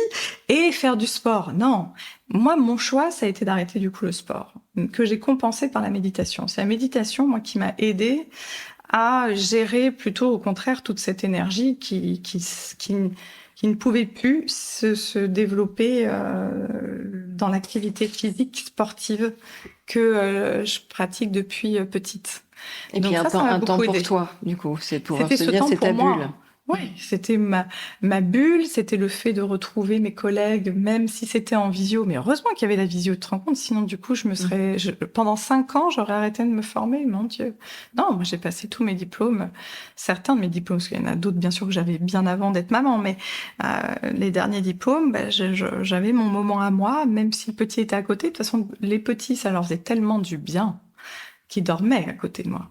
et faire du sport. Non, moi, mon choix, ça a été d'arrêter du coup le sport, que j'ai compensé par la méditation. C'est la méditation, moi, qui m'a aidée à gérer plutôt, au contraire, toute cette énergie qui ne pouvait plus se développer dans l'activité physique sportive que je pratique depuis petite. Et Donc puis ça m'a un temps beaucoup pour aidé. toi, du coup. C'est pour C'était se ce dire, temps c'est pour ta moi. bulle. Oui, c'était ma bulle, c'était le fait de retrouver mes collègues, même si c'était en visio. Mais heureusement qu'il y avait la visio, tu te rends compte, sinon du coup, pendant 5 ans, j'aurais arrêté de me former, mon Dieu. Non, moi j'ai passé tous mes diplômes, certains de mes diplômes, parce qu'il y en a d'autres bien sûr que j'avais bien avant d'être maman, mais les derniers diplômes, j'avais mon moment à moi, même si le petit était à côté. De toute façon, les petits, ça leur faisait tellement du bien qui dormait à côté de moi.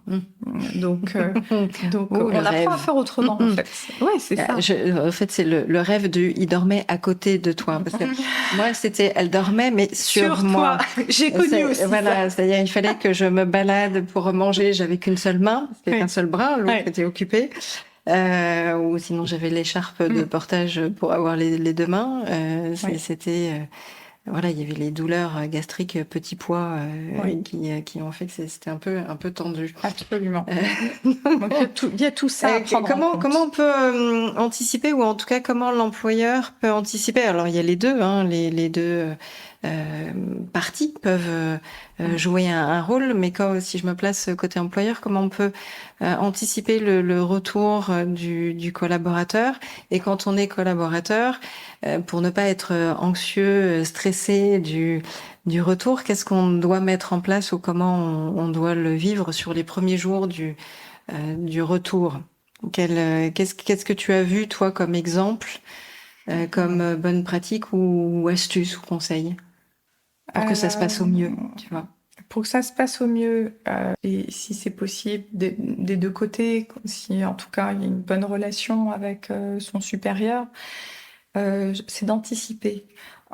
Donc Oh, le on apprend à rêve. faire autrement, en fait. Oui, c'est ça. En fait, c'est le rêve il dormait à côté de toi. Parce que moi, elle dormait, mais sur moi. Toi, j'ai connu aussi voilà, ça. c'est-à-dire, il fallait que je me balade pour manger. J'avais qu'une seule main, parce qu'il n'y avait Oui. qu'un seul bras, l'autre Oui. était occupé. Ou sinon, j'avais l'écharpe de portage pour avoir les deux mains. Oui. C'était... voilà, il y avait les douleurs gastriques petits pois Oui. qui ont fait que c'était un peu tendu. Absolument. Donc, il y a tout ça à prendre en compte. Comment on peut anticiper, ou en tout cas comment l'employeur peut anticiper? Alors il y a les deux, hein, les deux parties peuvent jouer un rôle, mais si je me place côté employeur, comment on peut anticiper le retour du collaborateur? Et quand on est collaborateur, pour ne pas être anxieux, stressé du retour, qu'est-ce qu'on doit mettre en place, ou comment on doit le vivre sur les premiers jours du retour? Qu'est-ce que tu as vu, toi, comme exemple, comme bonne pratique ou astuce ou conseil pour que ça se passe au mieux, tu vois? Pour que ça se passe au mieux, et si c'est possible, des deux côtés, si en tout cas il y a une bonne relation avec son supérieur, c'est d'anticiper.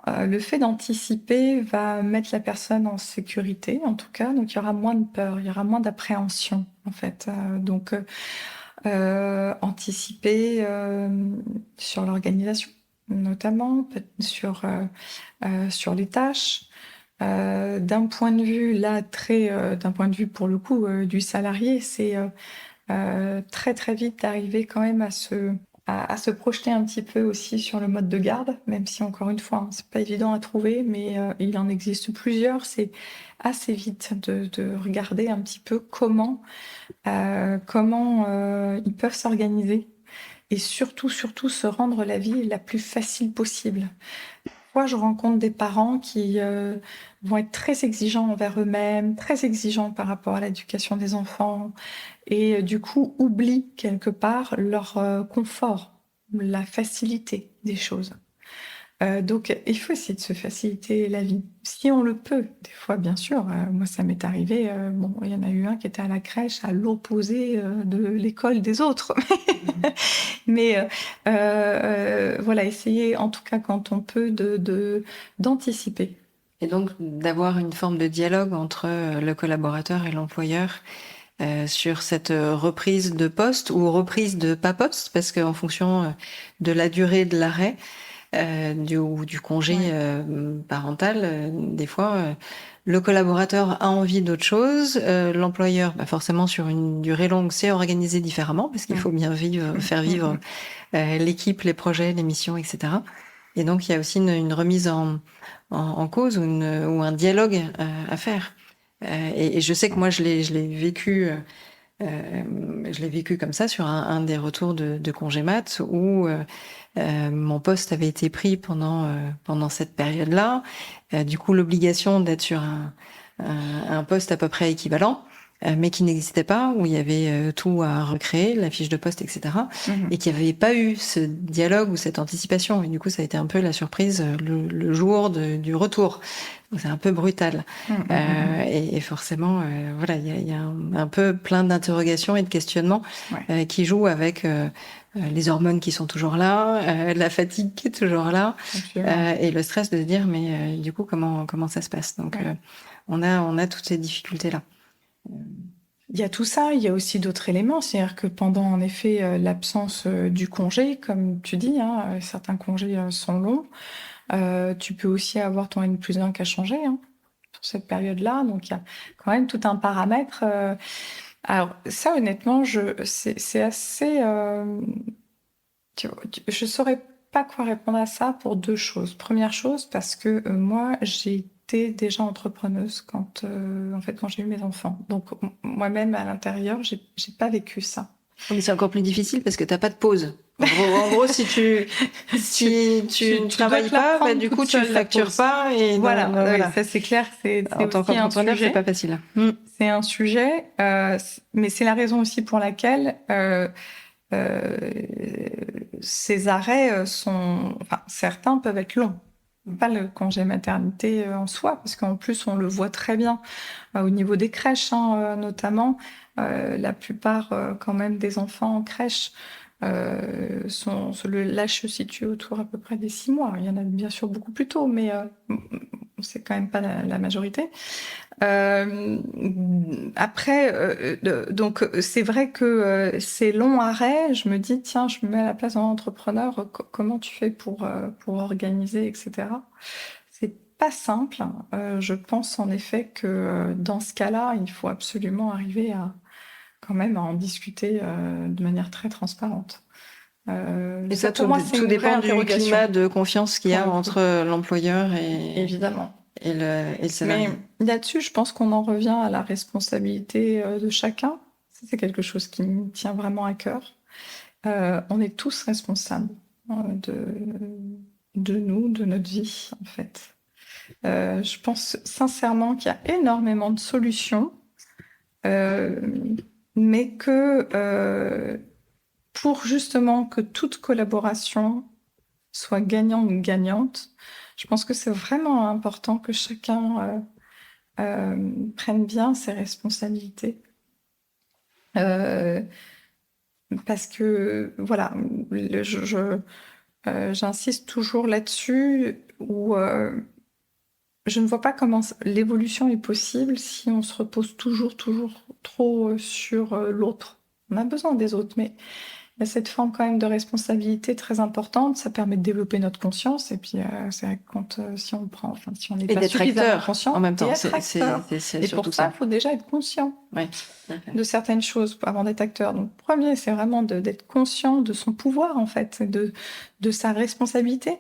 Le fait d'anticiper va mettre la personne en sécurité, en tout cas, donc il y aura moins de peur, il y aura moins d'appréhension, en fait. Donc, anticiper sur l'organisation, notamment, sur les tâches. D'un point de vue d'un point de vue pour le coup du salarié, c'est très très vite d'arriver quand même à se projeter un petit peu aussi sur le mode de garde, même si encore une fois, hein, c'est pas évident à trouver, mais il en existe plusieurs. C'est assez vite de regarder un petit peu comment ils peuvent s'organiser et surtout se rendre la vie la plus facile possible. Moi, je rencontre des parents qui vont être très exigeants envers eux-mêmes, très exigeants par rapport à l'éducation des enfants, et du coup oublient quelque part leur confort, la facilité des choses. Donc, il faut essayer de se faciliter la vie, si on le peut. Des fois, bien sûr, moi, ça m'est arrivé. Bon, il y en a eu un qui était à la crèche à l'opposé de l'école des autres. Mais voilà, essayer, en tout cas, quand on peut, d'anticiper. Et donc d'avoir une forme de dialogue entre le collaborateur et l'employeur sur cette reprise de poste ou reprise de pas poste, parce qu'en fonction de la durée de l'arrêt ou du congé parental, des fois le collaborateur a envie d'autre chose, l'employeur, forcément sur une durée longue, c'est organisé différemment, parce qu'il faut bien faire vivre l'équipe, les projets, les missions, etc. Et donc il y a aussi une remise en cause ou un dialogue à faire. Et je sais que moi, je l'ai vécu. Je l'ai vécu comme ça sur un des retours de congé mat où mon poste avait été pris pendant cette période-là. Du coup, l'obligation d'être sur un poste à peu près équivalent, mais qui n'existait pas, où il y avait tout à recréer, la fiche de poste, etc. Et qu'il n'y avait pas eu ce dialogue ou cette anticipation. Et du coup, ça a été un peu la surprise le jour du retour. Donc, c'est un peu brutal. Et forcément, voilà, il y a un peu plein d'interrogations et de questionnements qui jouent avec les hormones qui sont toujours là, la fatigue qui est toujours là, et le stress de se dire mais du coup comment ça se passe. Donc on a toutes ces difficultés-là. Il y a tout ça, il y a aussi d'autres éléments, c'est-à-dire que pendant en effet l'absence du congé, comme tu dis, hein, certains congés sont longs, tu peux aussi avoir ton N+1 qui a changé pour cette période-là, donc il y a quand même tout un paramètre. Alors ça, honnêtement, c'est assez... je saurais pas quoi répondre à ça pour deux choses. Première chose, parce que moi, j'ai été déjà entrepreneuse quand j'ai eu mes enfants. Donc moi-même à l'intérieur, j'ai pas vécu ça. Mais c'est encore plus difficile parce que t'as pas de pause. En gros, si tu ne travailles pas, bah, du coup, tu factures pas. Et voilà, voilà. Oui, ça c'est clair. En tant qu'entrepreneur, c'est pas facile. C'est un sujet, mais c'est la raison aussi pour laquelle ces arrêts certains peuvent être longs. Pas le congé maternité en soi, parce qu'en plus on le voit très bien au niveau des crèches, notamment. La plupart quand même des enfants en crèche l'âge se situe autour à peu près des 6 mois. Il y en a bien sûr beaucoup plus tôt, mais c'est quand même pas la majorité. Après, donc c'est vrai que ces longs arrêts, je me dis tiens, je me mets à la place d'un entrepreneur, comment tu fais pour organiser, etc. C'est pas simple. Je pense en effet que dans ce cas-là, il faut absolument arriver quand même à en discuter de manière très transparente. Et ça, tout dépend du climat de confiance qu'il y a entre l'employeur évidemment. Et le salarié. Mais là-dessus, je pense qu'on en revient à la responsabilité de chacun. C'est quelque chose qui me tient vraiment à cœur. On est tous responsables de nous, de notre vie, en fait. Je pense sincèrement qu'il y a énormément de solutions, mais que pour justement que toute collaboration soit gagnante ou gagnante, je pense que c'est vraiment important que chacun prenne bien ses responsabilités. Parce que, voilà, j'insiste toujours là-dessus, où je ne vois pas comment l'évolution est possible si on se repose toujours trop sur l'autre. On a besoon des autres, mais il y a cette forme quand même de responsabilité très importante. Ça permet de développer notre conscience. Et puis, c'est vrai que si on prend, si on n'est pas suffisamment conscient, en même temps, et pour ça, il faut déjà être conscient de certaines choses avant d'être acteur. Donc, premier, c'est vraiment d'être conscient de son pouvoir, en fait, de sa responsabilité.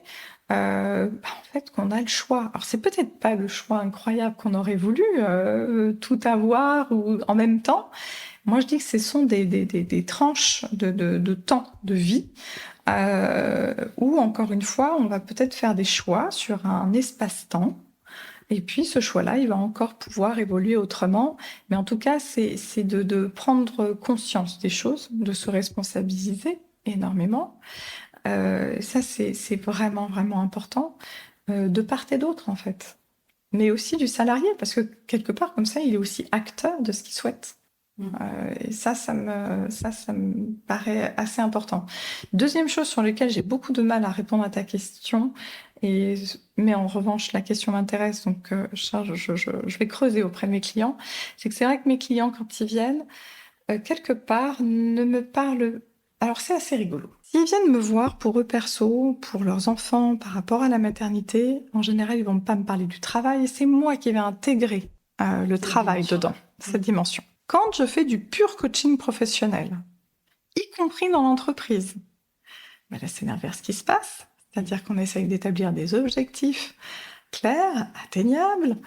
En fait, qu'on a le choix. Alors, c'est peut-être pas le choix incroyable qu'on aurait voulu tout avoir ou en même temps. Moi, je dis que ce sont des tranches de temps, de vie, où, encore une fois, on va peut-être faire des choix sur un espace-temps. Et puis, ce choix-là, il va encore pouvoir évoluer autrement. Mais en tout cas, c'est de prendre conscience des choses, de se responsabiliser énormément. Ça, c'est vraiment, vraiment important, de part et d'autre, en fait. Mais aussi du salarié, parce que quelque part, comme ça, il est aussi acteur de ce qu'il souhaite. Et ça me paraît assez important. Deuxième chose sur laquelle j'ai beaucoup de mal à répondre à ta question, mais en revanche, la question m'intéresse, donc je vais creuser auprès de mes clients, c'est que c'est vrai que mes clients, quand ils viennent, quelque part, ne me parlent... Alors, c'est assez rigolo. S'ils viennent me voir pour eux perso, pour leurs enfants, par rapport à la maternité, en général, ils vont pas me parler du travail, et c'est moi qui vais intégrer le travail dedans, cette dimension. Quand je fais du pur coaching professionnel, y compris dans l'entreprise, ben là, c'est l'inverse qui se passe. C'est-à-dire qu'on essaye d'établir des objectifs clair, atteignable,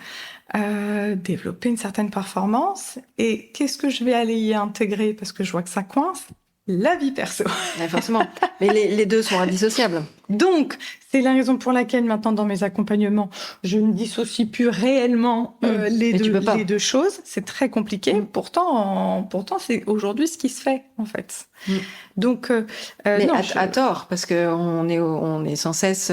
développer une certaine performance. Et qu'est-ce que je vais aller y intégrer parce que je vois que ça coince? La vie perso. Ouais, forcément. Mais les deux sont indissociables. Donc, c'est la raison pour laquelle maintenant dans mes accompagnements, je ne dissocie plus réellement Mais tu peux pas. les deux choses. C'est très compliqué. Pourtant, c'est aujourd'hui ce qui se fait en fait. Donc, Mais non, à tort, parce que on est sans cesse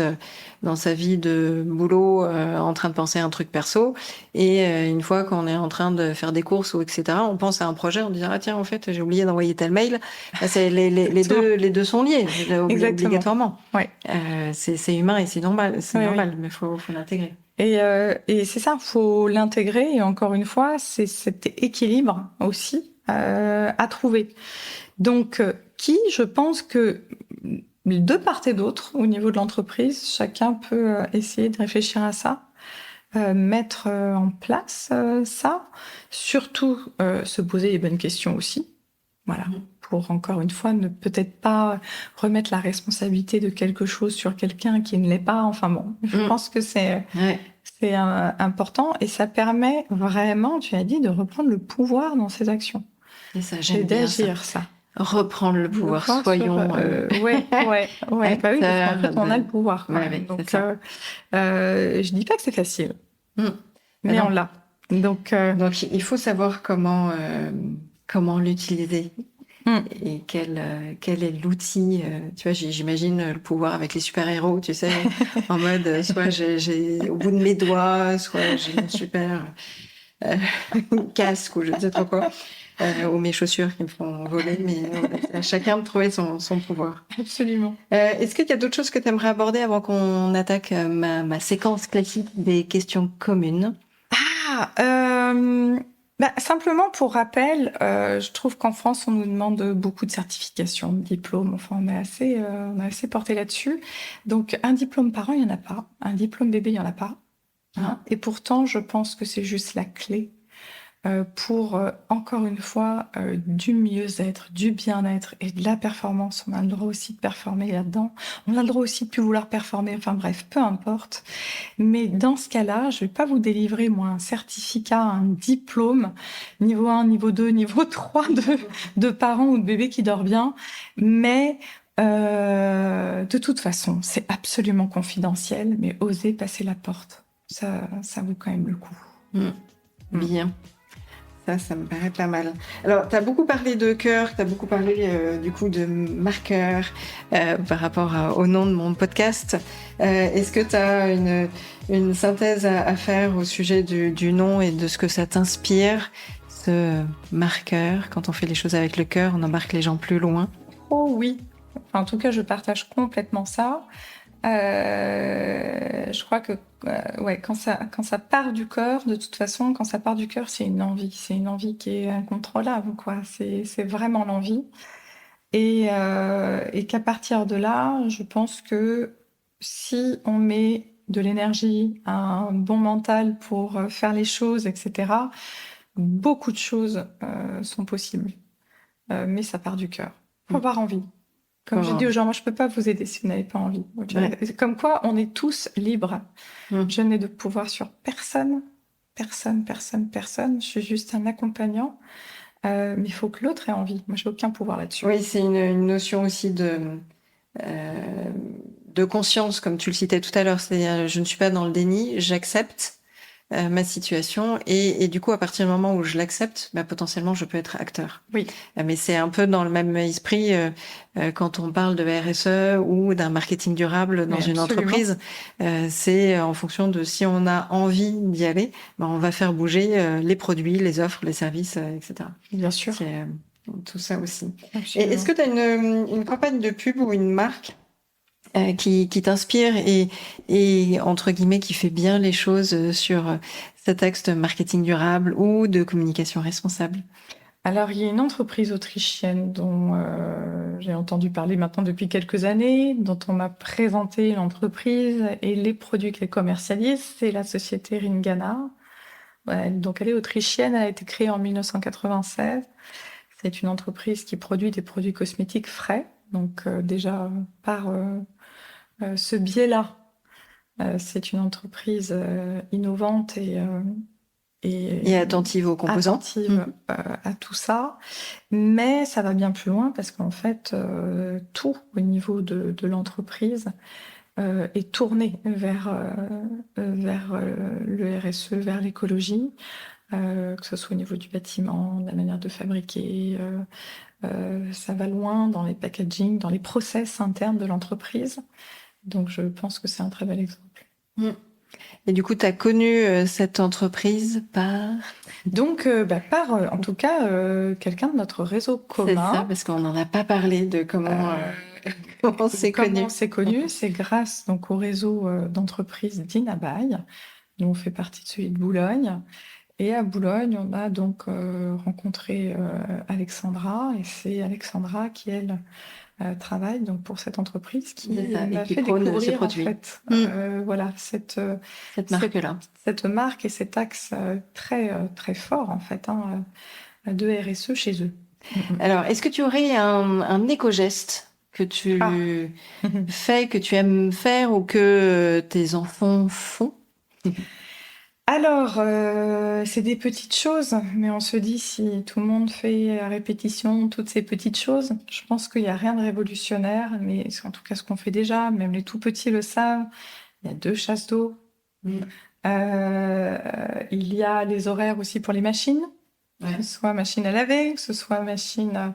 dans sa vie de boulot en train de penser à un truc perso, et une fois qu'on est en train de faire des courses ou etc., on pense à un projet, on dit ah tiens en fait j'ai oublié d'envoyer tel mail. Bah, c'est les deux sont liés obligatoirement. Ouais. C'est humain et c'est normal, mais faut l'intégrer. Et c'est ça, faut l'intégrer. Et encore une fois, c'est cet équilibre aussi à trouver. Donc, je pense que de part et d'autre, au niveau de l'entreprise, chacun peut essayer de réfléchir à ça, mettre en place ça, surtout se poser les bonnes questions aussi. Voilà. Pour encore une fois, ne peut-être pas remettre la responsabilité de quelque chose sur quelqu'un qui ne l'est pas. Enfin bon, je pense que c'est important et ça permet vraiment, tu as dit, de reprendre le pouvoir dans ses actions. Et ça, j'aime bien d'agir ça. Reprendre le pouvoir, soyons. Ouais. Bah oui, parce qu'en fait, on a le pouvoir. Donc, je dis pas que c'est facile, mais on l'a. Donc, il faut savoir comment l'utiliser. Et quel est l'outil. Tu vois, j'imagine le pouvoir avec les super-héros, tu sais, en mode soit j'ai au bout de mes doigts, soit j'ai un super casque ou je ne sais trop quoi. Ou mes chaussures qui me font voler, mais à chacun de trouver son pouvoir. Absolument. Est-ce qu'il y a d'autres choses que tu aimerais aborder avant qu'on attaque ma séquence classique des questions communes? Simplement pour rappel, je trouve qu'en France, on nous demande beaucoup de certifications, de diplômes. Enfin, on est assez porté là-dessus. Donc, un diplôme par an, il n'y en a pas. Un diplôme bébé, il n'y en a pas. Hein. Et pourtant, je pense que c'est juste la clé pour, encore une fois, du mieux-être, du bien-être et de la performance. On a le droit aussi de performer là-dedans. On a le droit aussi de plus vouloir performer. Enfin bref, peu importe. Mais dans ce cas-là, je vais pas vous délivrer, moi, un certificat, un diplôme, niveau 1, niveau 2, niveau 3 de parents ou de bébés qui dort bien. Mais de toute façon, c'est absolument confidentiel, mais osez passer la porte. Ça vaut quand même le coup. Bien. Ça me paraît pas mal. Alors, tu as beaucoup parlé de cœur, tu as beaucoup parlé du coup de marqueur par rapport au nom de mon podcast. Est-ce que tu as une synthèse à faire au sujet du nom et de ce que ça t'inspire, ce marqueur? Quand on fait les choses avec le cœur, on embarque les gens plus loin. Oh oui. En tout cas, je partage complètement ça. Je crois que quand ça part du cœur, de toute façon, quand ça part du cœur, c'est une envie qui est incontrôlable, quoi. C'est vraiment l'envie, et qu'à partir de là, je pense que si on met de l'énergie, un bon mental pour faire les choses, etc., beaucoup de choses sont possibles. Mais ça part du cœur. Faut avoir envie. Comme je dis aux gens, moi, je peux pas vous aider si vous n'avez pas envie. Comme quoi, on est tous libres. Je n'ai de pouvoir sur personne. Je suis juste un accompagnant. Mais il faut que l'autre ait envie. Moi, j'ai aucun pouvoir là-dessus. Oui, c'est une notion aussi de conscience, comme tu le citais tout à l'heure. C'est-à-dire, je ne suis pas dans le déni, j'accepte ma situation, et du coup, à partir du moment où je l'accepte, potentiellement, je peux être acteur. Oui. Mais c'est un peu dans le même esprit quand on parle de RSE ou d'un marketing durable dans une entreprise. C'est en fonction de si on a envie d'y aller, on va faire bouger les produits, les offres, les services, etc. Bien sûr. C'est tout ça aussi. Et est-ce que tu as une campagne de pub ou une marque qui t'inspire et entre guillemets qui fait bien les choses sur cet axe de marketing durable ou de communication responsable? Alors, il y a une entreprise autrichienne dont j'ai entendu parler maintenant depuis quelques années, dont on m'a présenté l'entreprise et les produits qu'elle commercialise. C'est la société Ringana. Donc, elle est autrichienne, elle a été créée en 1996. C'est une entreprise qui produit des produits cosmétiques frais. Donc, déjà, par ce biais-là, C'est une entreprise innovante Et attentive aux composants. attentive à tout ça. Mais ça va bien plus loin parce qu'en fait, tout au niveau de l'entreprise est tourné vers le RSE, vers l'écologie, que ce soit au niveau du bâtiment, de la manière de fabriquer. Ça va loin dans les packaging, dans les process internes de l'entreprise. Donc, je pense que c'est un très bel exemple. Et du coup, tu as connu cette entreprise par... Donc, en tout cas, quelqu'un de notre réseau commun. C'est ça, parce qu'on n'en a pas parlé de comment on s'est Comment connu. on s'est connu, c'est grâce donc au réseau d'entreprises d'Inabaye. Nous, on fait partie de celui de Boulogne. Et à Boulogne, on a donc rencontré Alexandra, et c'est Alexandra qui, elle, travaille donc pour cette entreprise qui m'a fait découvrir en fait voilà cette marque-là, cette marque et cet axe très très fort en fait de RSE chez eux. Alors, est-ce que tu aurais un éco-geste que tu fais, que tu aimes faire ou que tes enfants font? Alors, c'est des petites choses, mais on se dit si tout le monde fait à répétition toutes ces petites choses, je pense qu'il n'y a rien de révolutionnaire, mais c'est en tout cas ce qu'on fait déjà, même les tout petits le savent, il y a 2 chasses d'eau. Il y a les horaires aussi pour les machines, que ce soit machine à laver, que ce soit machine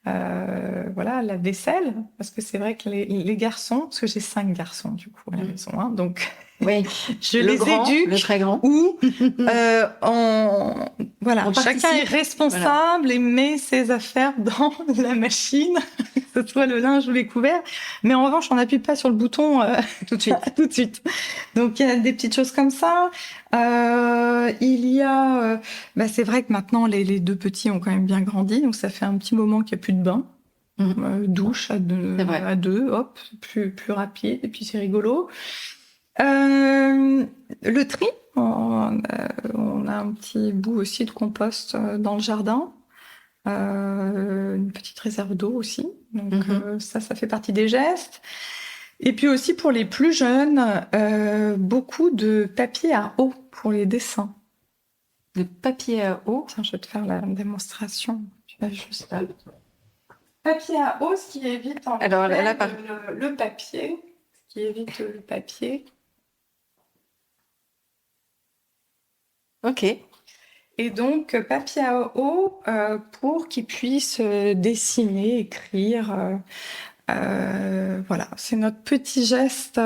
voilà, la vaisselle, parce que c'est vrai que les garçons, parce que j'ai 5 garçons du coup à la maison, hein, donc oui, je les éduque, le très grand, ou voilà, chacun est responsable et met ses affaires dans la machine, que ce soit le linge ou les couverts, mais en revanche on n'appuie pas sur le bouton tout de suite. Tout de suite. Donc il y a des petites choses comme ça. Il y a, c'est vrai que maintenant les 2 petits ont quand même bien grandi, donc ça fait un petit moment qu'il n'y a plus de bain. Douche à deux, hop, plus rapide, et puis c'est rigolo. Le tri, on a un petit bout aussi de compost dans le jardin, une petite réserve d'eau aussi, donc ça fait partie des gestes. Et puis aussi pour les plus jeunes, beaucoup de papier à eau pour les dessins. De papier à eau? Tiens, je vais te faire la démonstration. Tu vas juste là. Papier à eau, ce qui évite le papier, ce qui évite le papier. Ok. Et donc, papier à eau pour qu'ils puissent dessiner, écrire. Voilà, c'est notre petit geste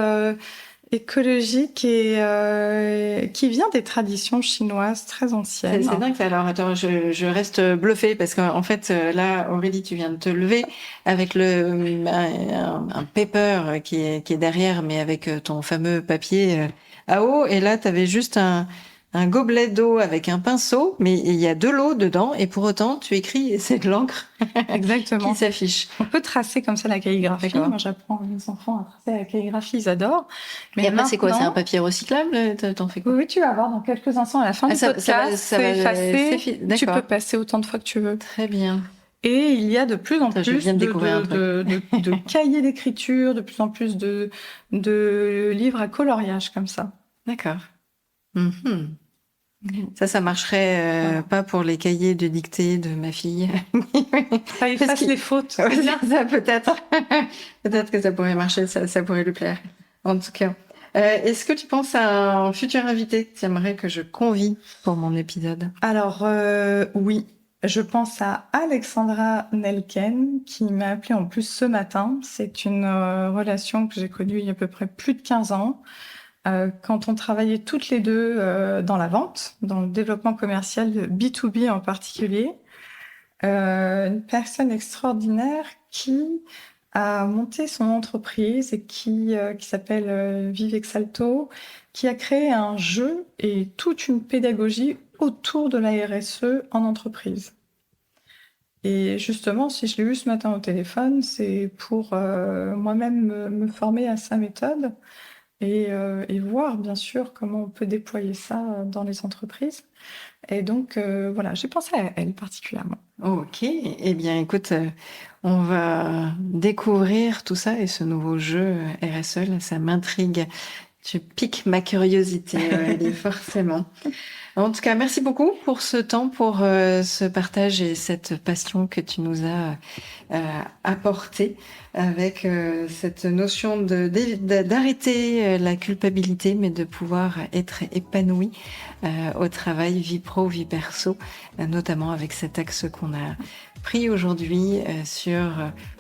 écologique et qui vient des traditions chinoises très anciennes. C'est dingue ça. Alors attends, je reste bluffée parce qu'en fait là, Aurélie, tu viens de te lever avec un paper qui est derrière, mais avec ton fameux papier à eau. Et là, tu avais juste un gobelet d'eau avec un pinceau, mais il y a de l'eau dedans et pour autant tu écris et c'est de l'encre. Exactement. Qui s'affiche. On peut tracer comme ça la calligraphie. D'accord. Moi, j'apprends à mes enfants à tracer la calligraphie, ils adorent. Mais et après, c'est quoi? C'est un papier recyclable? T'en fais quoi? Oui, tu vas voir dans quelques instants à la fin du podcast. C'est effacé. Tu peux passer autant de fois que tu veux. Très bien. Et il y a de plus en plus de cahiers d'écriture, de plus en plus de livres à coloriage comme ça. D'accord. Ça marcherait pas pour les cahiers de dictée de ma fille. Ça efface les fautes. Ça peut-être. Peut-être que ça pourrait marcher, ça pourrait lui plaire. En tout cas. Est-ce que tu penses à un futur invité que tu aimerais que je convie pour mon épisode? Alors, oui. Je pense à Alexandra Nelken, qui m'a appelée en plus ce matin. C'est une relation que j'ai connue il y a à peu près plus de 15 ans. Quand on travaillait toutes les deux dans la vente, dans le développement commercial B2B en particulier. Une personne extraordinaire qui a monté son entreprise et qui s'appelle Vive Exalto, qui a créé un jeu et toute une pédagogie autour de la RSE en entreprise. Et justement, si je l'ai eu ce matin au téléphone, c'est pour moi-même me former à sa méthode et voir bien sûr comment on peut déployer ça dans les entreprises. Et donc voilà, j'ai pensé à elle particulièrement. Ok, eh bien écoute, on va découvrir tout ça et ce nouveau jeu RSE, là, ça m'intrigue Tu piques ma curiosité, Aurélie, forcément. En tout cas, merci beaucoup pour ce temps, pour ce partage et cette passion que tu nous as apporté avec cette notion d'arrêter la culpabilité, mais de pouvoir être épanoui au travail, vie pro, vie perso, notamment avec cet axe qu'on a pris aujourd'hui sur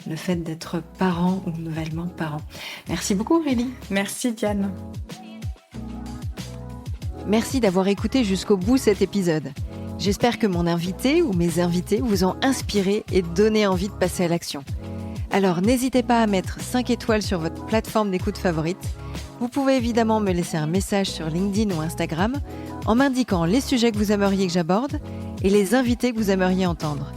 le fait d'être parent ou nouvellement parent. Merci beaucoup, Aurélie. Merci, Diane. Merci d'avoir écouté jusqu'au bout cet épisode. J'espère que mon invité ou mes invités vous ont inspiré et donné envie de passer à l'action. Alors n'hésitez pas à mettre 5 étoiles sur votre plateforme d'écoute favorite. Vous pouvez évidemment me laisser un message sur LinkedIn ou Instagram en m'indiquant les sujets que vous aimeriez que j'aborde et les invités que vous aimeriez entendre.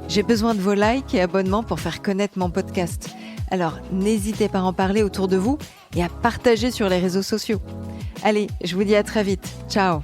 J'ai besoin de vos likes et abonnements pour faire connaître mon podcast. Alors n'hésitez pas à en parler autour de vous et à partager sur les réseaux sociaux. Allez, je vous dis à très vite. Ciao!